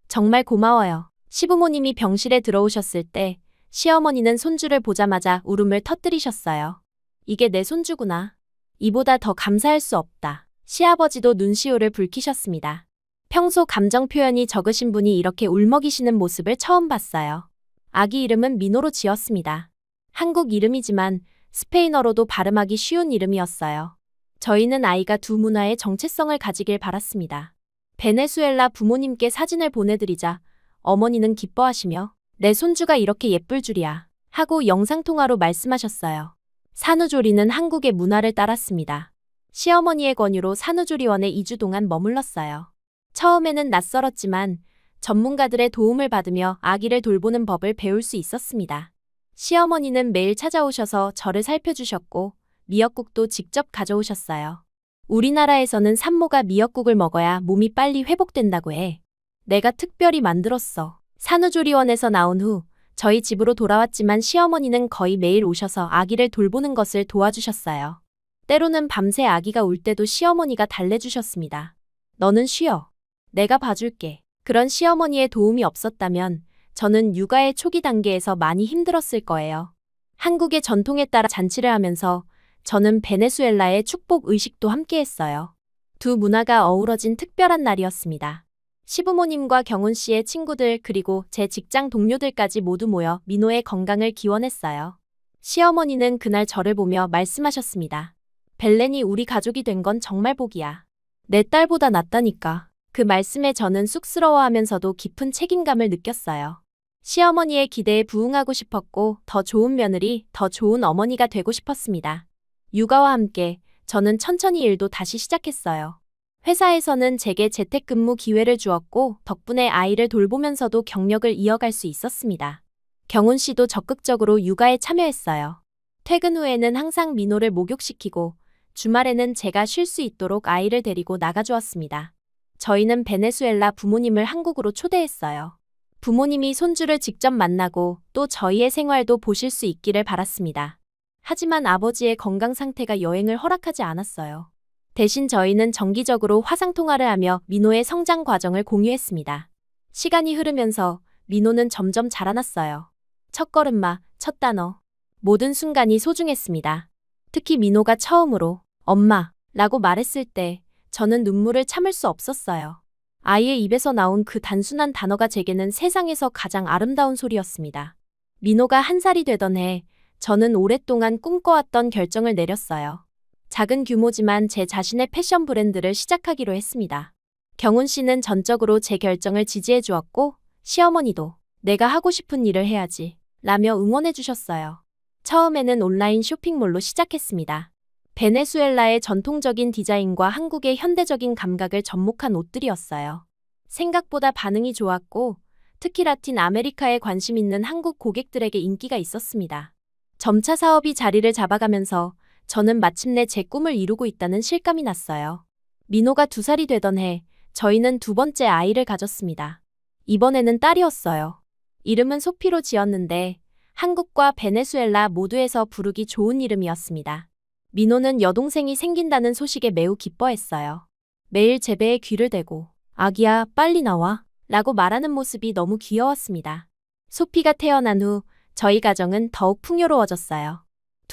정말 고마워요. 시부모님이 병실에 들어오셨을 때 시어머니는 손주를 보자마자 울음을 터뜨리셨어요. 이게 내 손주구나. 이보다 더 감사할 수 없다. 시아버지도 눈시울을 붉히셨습니다. 평소 감정 표현이 적으신 분이 이렇게 울먹이시는 모습을 처음 봤어요. 아기 이름은 민호로 지었습니다. 한국 이름이지만 스페인어로도 발음하기 쉬운 이름이었어요. 저희는 아이가 두 문화의 정체성을 가지길 바랐습니다. 베네수엘라 부모님께 사진을 보내드리자 어머니는 기뻐하시며 내 손주가 이렇게 예쁠 줄이야 하고 영상통화로 말씀하셨어요. 산후조리는 한국의 문화를 따랐습니다. 시어머니의 권유로 산후조리원에 2주 동안 머물렀어요. 처음에는 낯설었지만 전문가들의 도움을 받으며 아기를 돌보는 법을 배울 수 있었습니다. 시어머니는 매일 찾아오셔서 저를 살펴주셨고 미역국도 직접 가져오셨어요. 우리나라에서는 산모가 미역국을 먹어야 몸이 빨리 회복된다고 해. 내가 특별히 만들었어. 산후조리원에서 나온 후 저희 집으로 돌아왔지만 시어머니는 거의 매일 오셔서 아기를 돌보는 것을 도와주셨어요. 때로는 밤새 아기가 울 때도 시어머니가 달래주셨습니다. 너는 쉬어. 내가 봐줄게. 그런 시어머니의 도움이 없었다면 저는 육아의 초기 단계에서 많이 힘들었을 거예요. 한국의 전통에 따라 잔치를 하면서 저는 베네수엘라의 축복 의식도 함께했어요. 두 문화가 어우러진 특별한 날이었습니다. 시부모님과 경훈 씨의 친구들 그리고 제 직장 동료들까지 모두 모여 민호의 건강을 기원했어요. 시어머니는 그날 저를 보며 말씀하셨습니다. 벨렌이 우리 가족이 된 건 정말 복이야. 내 딸보다 낫다니까. 그 말씀에 저는 쑥스러워하면서도 깊은 책임감을 느꼈어요. 시어머니의 기대에 부응하고 싶었고 더 좋은 며느리, 더 좋은 어머니가 되고 싶었습니다. 육아와 함께 저는 천천히 일도 다시 시작했어요. 회사에서는 제게 재택근무 기회를 주었고 덕분에 아이를 돌보면서도 경력을 이어갈 수 있었습니다. 경훈 씨도 적극적으로 육아에 참여했어요. 퇴근 후에는 항상 민호를 목욕시키고 주말에는 제가 쉴 수 있도록 아이를 데리고 나가주었습니다. 저희는 베네수엘라 부모님을 한국으로 초대했어요. 부모님이 손주를 직접 만나고 또 저희의 생활도 보실 수 있기를 바랐습니다. 하지만 아버지의 건강 상태가 여행을 허락하지 않았어요. 대신 저희는 정기적으로 화상통화를 하며 민호의 성장 과정을 공유했습니다. 시간이 흐르면서 민호는 점점 자라났어요. 첫 걸음마, 첫 단어. 모든 순간이 소중했습니다. 특히 민호가 처음으로 엄마 라고 말했을 때 저는 눈물을 참을 수 없었어요. 아이의 입에서 나온 그 단순한 단어가 제게는 세상에서 가장 아름다운 소리였습니다. 민호가 1살이 되던 해 저는 오랫동안 꿈꿔왔던 결정을 내렸어요. 작은 규모지만 제 자신의 패션 브랜드를 시작하기로 했습니다. 경훈 씨는 전적으로 제 결정을 지지해 주었고 시어머니도 내가 하고 싶은 일을 해야지 라며 응원해 주셨어요. 처음에는 온라인 쇼핑몰로 시작했습니다. 베네수엘라의 전통적인 디자인과 한국의 현대적인 감각을 접목한 옷들이었어요. 생각보다 반응이 좋았고 특히 라틴 아메리카에 관심 있는 한국 고객들에게 인기가 있었습니다. 점차 사업이 자리를 잡아가면서 저는 마침내 제 꿈을 이루고 있다는 실감이 났어요. 민호가 2살이 되던 해 저희는 두 번째 아이를 가졌습니다. 이번에는 딸이었어요. 이름은 소피로 지었는데 한국과 베네수엘라 모두에서 부르기 좋은 이름이었습니다. 민호는 여동생이 생긴다는 소식에 매우 기뻐했어요. 매일 제 배에 귀를 대고 아기야 빨리 나와 라고 말하는 모습이 너무 귀여웠습니다. 소피가 태어난 후 저희 가정은 더욱 풍요로워졌어요.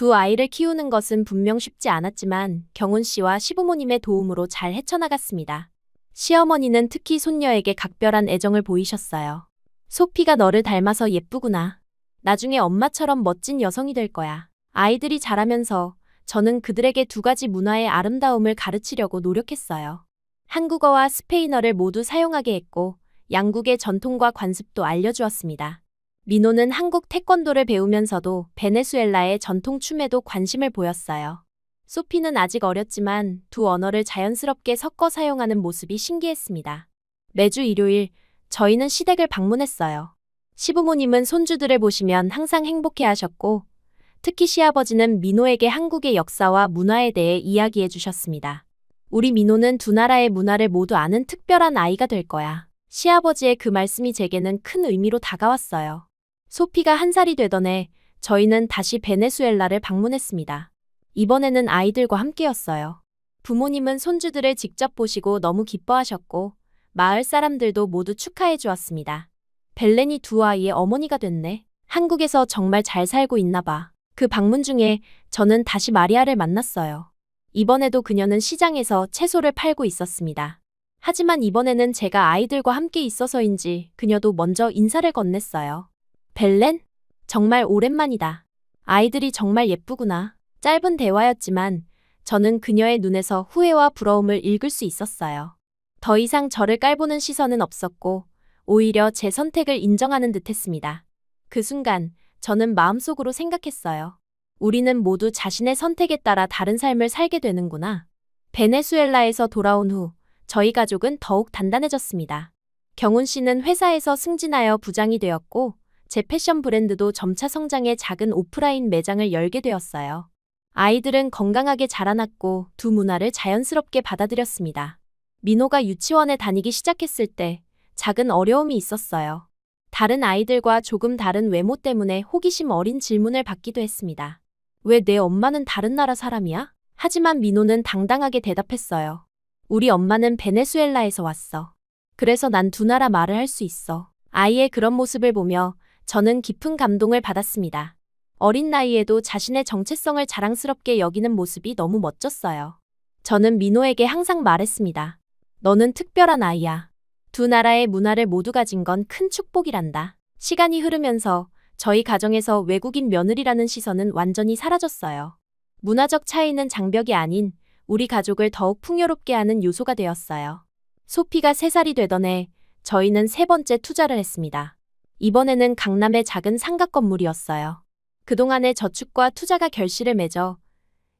두 아이를 키우는 것은 분명 쉽지 않았지만 경훈 씨와 시부모님의 도움으로 잘 헤쳐나갔습니다. 시어머니는 특히 손녀에게 각별한 애정을 보이셨어요. 소피가 너를 닮아서 예쁘구나. 나중에 엄마처럼 멋진 여성이 될 거야. 아이들이 자라면서 저는 그들에게 두 가지 문화의 아름다움을 가르치려고 노력했어요. 한국어와 스페인어를 모두 사용하게 했고 양국의 전통과 관습도 알려주었습니다. 민호는 한국 태권도를 배우면서도 베네수엘라의 전통 춤에도 관심을 보였어요. 소피는 아직 어렸지만 두 언어를 자연스럽게 섞어 사용하는 모습이 신기했습니다. 매주 일요일 저희는 시댁을 방문했어요. 시부모님은 손주들을 보시면 항상 행복해하셨고 특히 시아버지는 민호에게 한국의 역사와 문화에 대해 이야기해 주셨습니다. 우리 민호는 두 나라의 문화를 모두 아는 특별한 아이가 될 거야. 시아버지의 그 말씀이 제게는 큰 의미로 다가왔어요. 소피가 1살이 되던 해 저희는 다시 베네수엘라를 방문했습니다. 이번에는 아이들과 함께였어요. 부모님은 손주들을 직접 보시고 너무 기뻐하셨고 마을 사람들도 모두 축하해 주었습니다. 벨렌이 두 아이의 어머니가 됐네. 한국에서 정말 잘 살고 있나 봐. 그 방문 중에 저는 다시 마리아를 만났어요. 이번에도 그녀는 시장에서 채소를 팔고 있었습니다. 하지만 이번에는 제가 아이들과 함께 있어서인지 그녀도 먼저 인사를 건넸어요. 벨렌? 정말 오랜만이다. 아이들이 정말 예쁘구나. 짧은 대화였지만 저는 그녀의 눈에서 후회와 부러움을 읽을 수 있었어요. 더 이상 저를 깔보는 시선은 없었고 오히려 제 선택을 인정하는 듯했습니다. 그 순간 저는 마음속으로 생각했어요. 우리는 모두 자신의 선택에 따라 다른 삶을 살게 되는구나. 베네수엘라에서 돌아온 후 저희 가족은 더욱 단단해졌습니다. 경훈 씨는 회사에서 승진하여 부장이 되었고 제 패션 브랜드도 점차 성장해 작은 오프라인 매장을 열게 되었어요. 아이들은 건강하게 자라났고 두 문화를 자연스럽게 받아들였습니다. 민호가 유치원에 다니기 시작했을 때 작은 어려움이 있었어요. 다른 아이들과 조금 다른 외모 때문에 호기심 어린 질문을 받기도 했습니다. 왜 내 엄마는 다른 나라 사람이야? 하지만 민호는 당당하게 대답했어요. 우리 엄마는 베네수엘라에서 왔어. 그래서 난 두 나라 말을 할 수 있어. 아이의 그런 모습을 보며 저는 깊은 감동을 받았습니다. 어린 나이에도 자신의 정체성을 자랑스럽게 여기는 모습이 너무 멋졌어요. 저는 민호에게 항상 말했습니다. 너는 특별한 아이야. 두 나라의 문화를 모두 가진 건 큰 축복이란다. 시간이 흐르면서 저희 가정에서 외국인 며느리라는 시선은 완전히 사라졌어요. 문화적 차이는 장벽이 아닌 우리 가족을 더욱 풍요롭게 하는 요소가 되었어요. 소피가 3살이 되던 해 저희는 3번째 투자를 했습니다. 이번에는 강남의 작은 상가 건물이었어요. 그동안의 저축과 투자가 결실을 맺어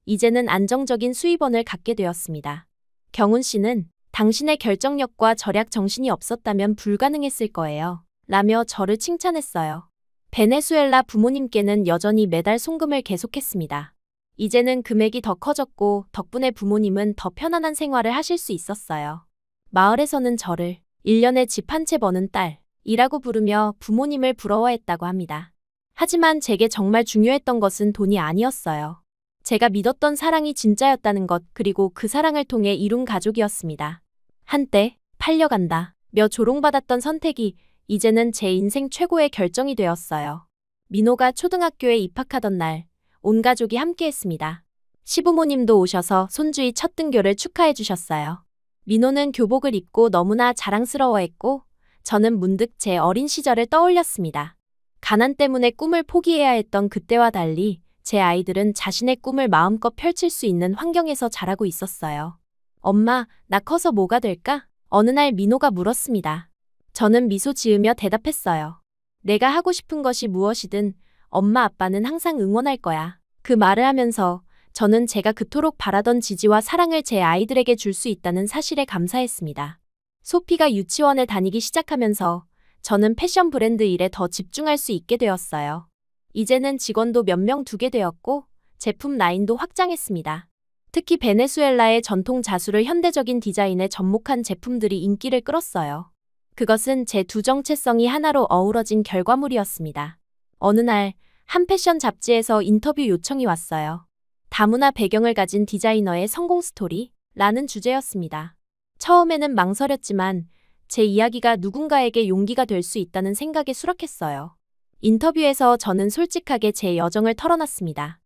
이제는 안정적인 수입원을 갖게 되었습니다. 경훈 씨는 당신의 결정력과 절약 정신이 없었다면 불가능했을 거예요. 라며 저를 칭찬했어요. 베네수엘라 부모님께는 여전히 매달 송금을 계속했습니다. 이제는 금액이 더 커졌고 덕분에 부모님은 더 편안한 생활을 하실 수 있었어요. 마을에서는 저를 1년에 집 한 채 버는 딸이라고 부르며 부모님을 부러워했다고 합니다. 하지만 제게 정말 중요했던 것은 돈이 아니었어요. 제가 믿었던 사랑이 진짜였다는 것, 그리고 그 사랑을 통해 이룬 가족이었습니다. 한때 팔려간다 며 조롱받았던 선택이 이제는 제 인생 최고의 결정이 되었어요. 민호가 초등학교에 입학하던 날 온 가족이 함께했습니다. 시부모님도 오셔서 손주의 첫 등교를 축하해 주셨어요. 민호는 교복을 입고 너무나 자랑스러워했고 저는 문득 제 어린 시절을 떠올렸습니다. 가난 때문에 꿈을 포기해야 했던 그때와 달리 제 아이들은 자신의 꿈을 마음껏 펼칠 수 있는 환경에서 자라고 있었어요. 엄마, 나 커서 뭐가 될까? 어느 날 민호가 물었습니다. 저는 미소 지으며 대답했어요. 내가 하고 싶은 것이 무엇이든 엄마 아빠는 항상 응원할 거야. 그 말을 하면서 저는 제가 그토록 바라던 지지와 사랑을 제 아이들에게 줄 수 있다는 사실에 감사했습니다. 소피가 유치원에 다니기 시작하면서 저는 패션 브랜드 일에 더 집중할 수 있게 되었어요. 이제는 직원도 몇 명 두게 되었고 제품 라인도 확장했습니다. 특히 베네수엘라의 전통 자수를 현대적인 디자인에 접목한 제품들이 인기를 끌었어요. 그것은 제 두 정체성이 하나로 어우러진 결과물이었습니다. 어느 날 한 패션 잡지에서 인터뷰 요청이 왔어요. 다문화 배경을 가진 디자이너의 성공 스토리라는 주제였습니다. 처음에는 망설였지만 제 이야기가 누군가에게 용기가 될 수 있다는 생각에 수락했어요. 인터뷰에서 저는 솔직하게 제 여정을 털어놨습니다.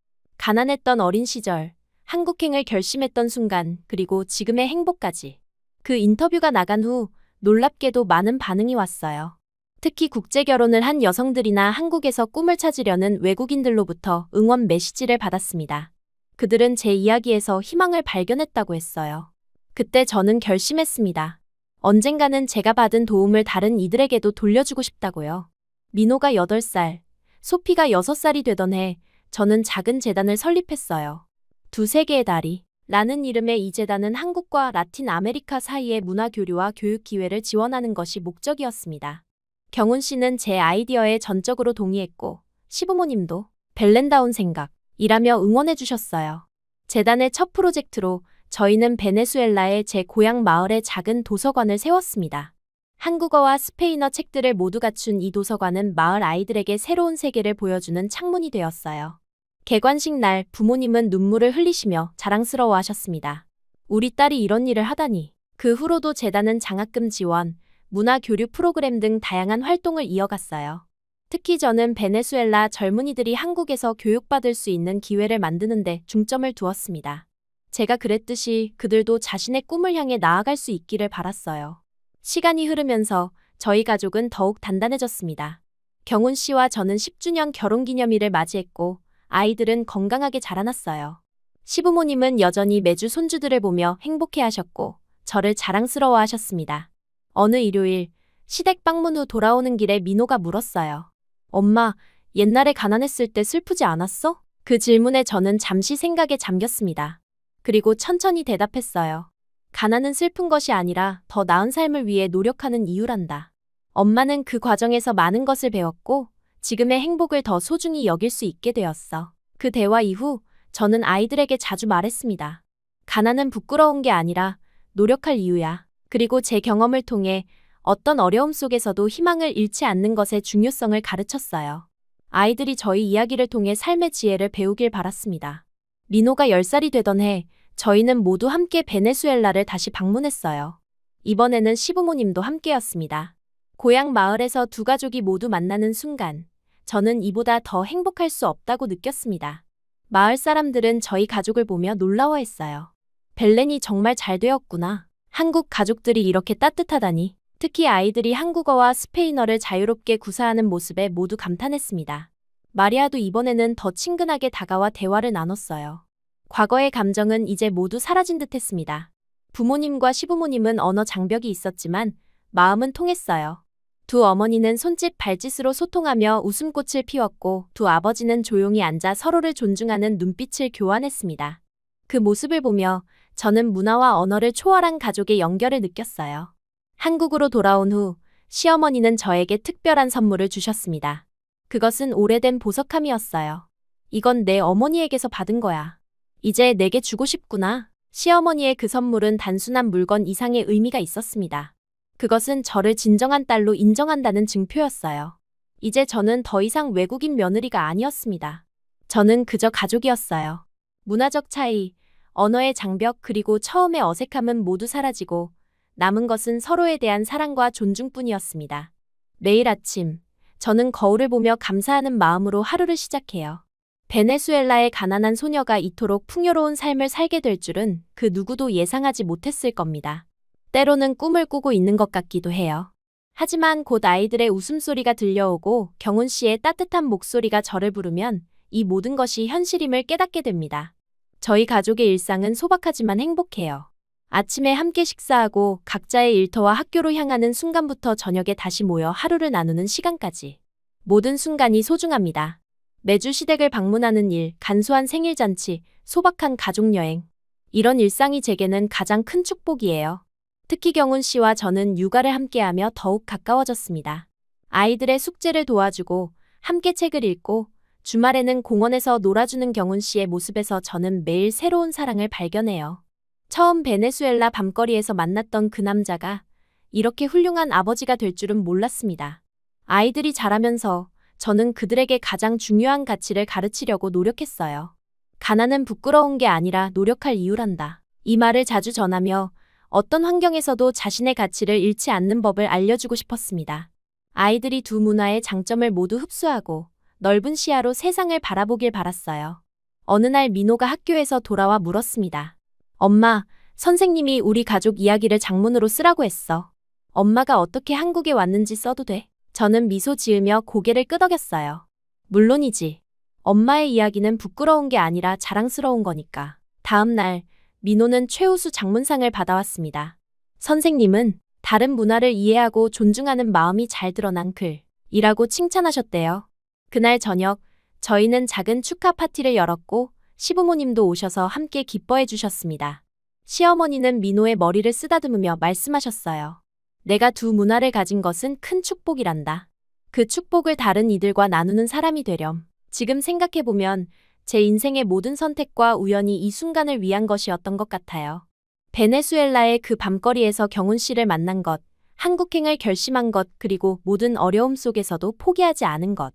가난했던 어린 시절, 한국행을 결심했던 순간, 그리고 지금의 행복까지. 그 인터뷰가 나간 후 놀랍게도 많은 반응이 왔어요. 특히 국제 결혼을 한 여성들이나 한국에서 꿈을 찾으려는 외국인들로부터 응원 메시지를 받았습니다. 그들은 제 이야기에서 희망을 발견했다고 했어요. 그때 저는 결심했습니다. 언젠가는 제가 받은 도움을 다른 이들에게도 돌려주고 싶다고요. 민호가 8살, 소피가 6살이 되던 해, 저는 작은 재단을 설립했어요. 두세 개의 다리 라는 이름의 이 재단은 한국과 라틴 아메리카 사이의 문화 교류와 교육 기회를 지원하는 것이 목적이었습니다. 경훈 씨는 제 아이디어에 전적으로 동의했고, 시부모님도 벨렌다운 생각이라며 응원해 주셨어요. 재단의 첫 프로젝트로 저희는 베네수엘라의 제 고향 마을에 작은 도서관을 세웠습니다. 한국어와 스페인어 책들을 모두 갖춘 이 도서관은 마을 아이들에게 새로운 세계를 보여주는 창문이 되었어요. 개관식 날 부모님은 눈물을 흘리시며 자랑스러워하셨습니다. 우리 딸이 이런 일을 하다니. 그 후로도 재단은 장학금 지원, 문화 교류 프로그램 등 다양한 활동을 이어갔어요. 특히 저는 베네수엘라 젊은이들이 한국에서 교육받을 수 있는 기회를 만드는 데 중점을 두었습니다. 제가 그랬듯이 그들도 자신의 꿈을 향해 나아갈 수 있기를 바랐어요. 시간이 흐르면서 저희 가족은 더욱 단단해졌습니다. 경훈 씨와 저는 10주년 결혼기념일을 맞이했고 아이들은 건강하게 자라났어요. 시부모님은 여전히 매주 손주들을 보며 행복해하셨고 저를 자랑스러워하셨습니다. 어느 일요일 시댁 방문 후 돌아오는 길에 민호가 물었어요. 엄마, 옛날에 가난했을 때 슬프지 않았어? 그 질문에 저는 잠시 생각에 잠겼습니다. 그리고 천천히 대답했어요. 가난은 슬픈 것이 아니라 더 나은 삶을 위해 노력하는 이유란다. 엄마는 그 과정에서 많은 것을 배웠고 지금의 행복을 더 소중히 여길 수 있게 되었어. 그 대화 이후 저는 아이들에게 자주 말했습니다. 가난은 부끄러운 게 아니라 노력할 이유야. 그리고 제 경험을 통해 어떤 어려움 속에서도 희망을 잃지 않는 것의 중요성을 가르쳤어요. 아이들이 저희 이야기를 통해 삶의 지혜를 배우길 바랐습니다. 리노가 10살이 되던 해 저희는 모두 함께 베네수엘라를 다시 방문했어요. 이번에는 시부모님도 함께였습니다. 고향 마을에서 두 가족이 모두 만나는 순간 저는 이보다 더 행복할 수 없다고 느꼈습니다. 마을 사람들은 저희 가족을 보며 놀라워했어요. 벨렌이 정말 잘 되었구나. 한국 가족들이 이렇게 따뜻하다니. 특히 아이들이 한국어와 스페인어를 자유롭게 구사하는 모습에 모두 감탄했습니다. 마리아도 이번에는 더 친근하게 다가와 대화를 나눴어요. 과거의 감정은 이제 모두 사라진 듯 했습니다. 부모님과 시부모님은 언어 장벽이 있었지만 마음은 통했어요. 두 어머니는 손짓 발짓으로 소통하며 웃음꽃을 피웠고 두 아버지는 조용히 앉아 서로를 존중하는 눈빛을 교환했습니다. 그 모습을 보며 저는 문화와 언어를 초월한 가족의 연결을 느꼈어요. 한국으로 돌아온 후 시어머니는 저에게 특별한 선물을 주셨습니다. 그것은 오래된 보석함이었어요. 이건 내 어머니에게서 받은 거야. 이제 내게 주고 싶구나. 시어머니의 그 선물은 단순한 물건 이상의 의미가 있었습니다. 그것은 저를 진정한 딸로 인정한다는 증표였어요. 이제 저는 더 이상 외국인 며느리가 아니었습니다. 저는 그저 가족이었어요. 문화적 차이, 언어의 장벽 그리고 처음의 어색함은 모두 사라지고 남은 것은 서로에 대한 사랑과 존중뿐이었습니다. 매일 아침, 저는 거울을 보며 감사하는 마음으로 하루를 시작해요. 베네수엘라의 가난한 소녀가 이토록 풍요로운 삶을 살게 될 줄은 그 누구도 예상하지 못했을 겁니다. 때로는 꿈을 꾸고 있는 것 같기도 해요. 하지만 곧 아이들의 웃음소리가 들려오고 경훈 씨의 따뜻한 목소리가 저를 부르면 이 모든 것이 현실임을 깨닫게 됩니다. 저희 가족의 일상은 소박하지만 행복해요. 아침에 함께 식사하고 각자의 일터와 학교로 향하는 순간부터 저녁에 다시 모여 하루를 나누는 시간까지. 모든 순간이 소중합니다. 매주 시댁을 방문하는 일, 간소한 생일잔치, 소박한 가족여행. 이런 일상이 제게는 가장 큰 축복이에요. 특히 경훈 씨와 저는 육아를 함께하며 더욱 가까워졌습니다. 아이들의 숙제를 도와주고 함께 책을 읽고 주말에는 공원에서 놀아주는 경훈 씨의 모습에서 저는 매일 새로운 사랑을 발견해요. 처음 베네수엘라 밤거리에서 만났던 그 남자가 이렇게 훌륭한 아버지가 될 줄은 몰랐습니다. 아이들이 자라면서 저는 그들에게 가장 중요한 가치를 가르치려고 노력했어요. 가난은 부끄러운 게 아니라 노력할 이유란다. 이 말을 자주 전하며 어떤 환경에서도 자신의 가치를 잃지 않는 법을 알려주고 싶었습니다. 아이들이 두 문화의 장점을 모두 흡수하고 넓은 시야로 세상을 바라보길 바랐어요. 어느 날 민호가 학교에서 돌아와 물었습니다. 엄마, 선생님이 우리 가족 이야기를 장문으로 쓰라고 했어. 엄마가 어떻게 한국에 왔는지 써도 돼? 저는 미소 지으며 고개를 끄덕였어요. 물론이지. 엄마의 이야기는 부끄러운 게 아니라 자랑스러운 거니까. 다음 날, 민호는 최우수 장문상을 받아왔습니다. 선생님은 다른 문화를 이해하고 존중하는 마음이 잘 드러난 글이라고 칭찬하셨대요. 그날 저녁, 저희는 작은 축하 파티를 열었고 시부모님도 오셔서 함께 기뻐해 주셨습니다. 시어머니는 민호의 머리를 쓰다듬으며 말씀하셨어요. 내가 두 문화를 가진 것은 큰 축복이란다. 그 축복을 다른 이들과 나누는 사람이 되렴. 지금 생각해보면 제 인생의 모든 선택과 우연이 이 순간을 위한 것이었던 것 같아요. 베네수엘라의 그 밤거리에서 경훈 씨를 만난 것, 한국행을 결심한 것, 그리고 모든 어려움 속에서도 포기하지 않은 것.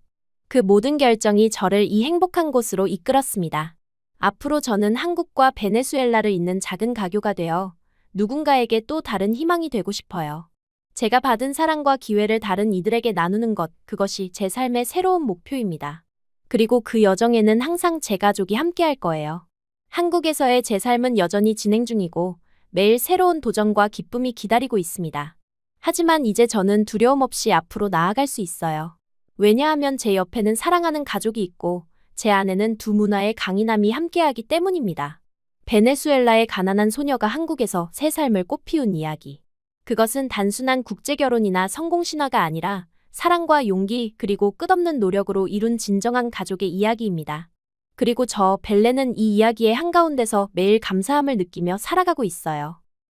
그 모든 결정이 저를 이 행복한 곳으로 이끌었습니다. 앞으로 저는 한국과 베네수엘라를 잇는 작은 가교가 되어 누군가에게 또 다른 희망이 되고 싶어요. 제가 받은 사랑과 기회를 다른 이들에게 나누는 것, 그것이 제 삶의 새로운 목표입니다. 그리고 그 여정에는 항상 제 가족이 함께할 거예요. 한국에서의 제 삶은 여전히 진행 중이고 매일 새로운 도전과 기쁨이 기다리고 있습니다. 하지만 이제 저는 두려움 없이 앞으로 나아갈 수 있어요. 왜냐하면 제 옆에는 사랑하는 가족이 있고 제 안에는 두 문화의 강인함이 함께하기 때문입니다. 베네수엘라의 가난한 소녀가 한국에서 새 삶을 꽃피운 이야기. 그것은 단순한 국제결혼이나 성공신화가 아니라 사랑과 용기 그리고 끝없는 노력으로 이룬 진정한 가족의 이야기입니다. 그리고 저 벨레는 이 이야기의 한가운데서 매일 감사함을 느끼며 살아가고 있어요.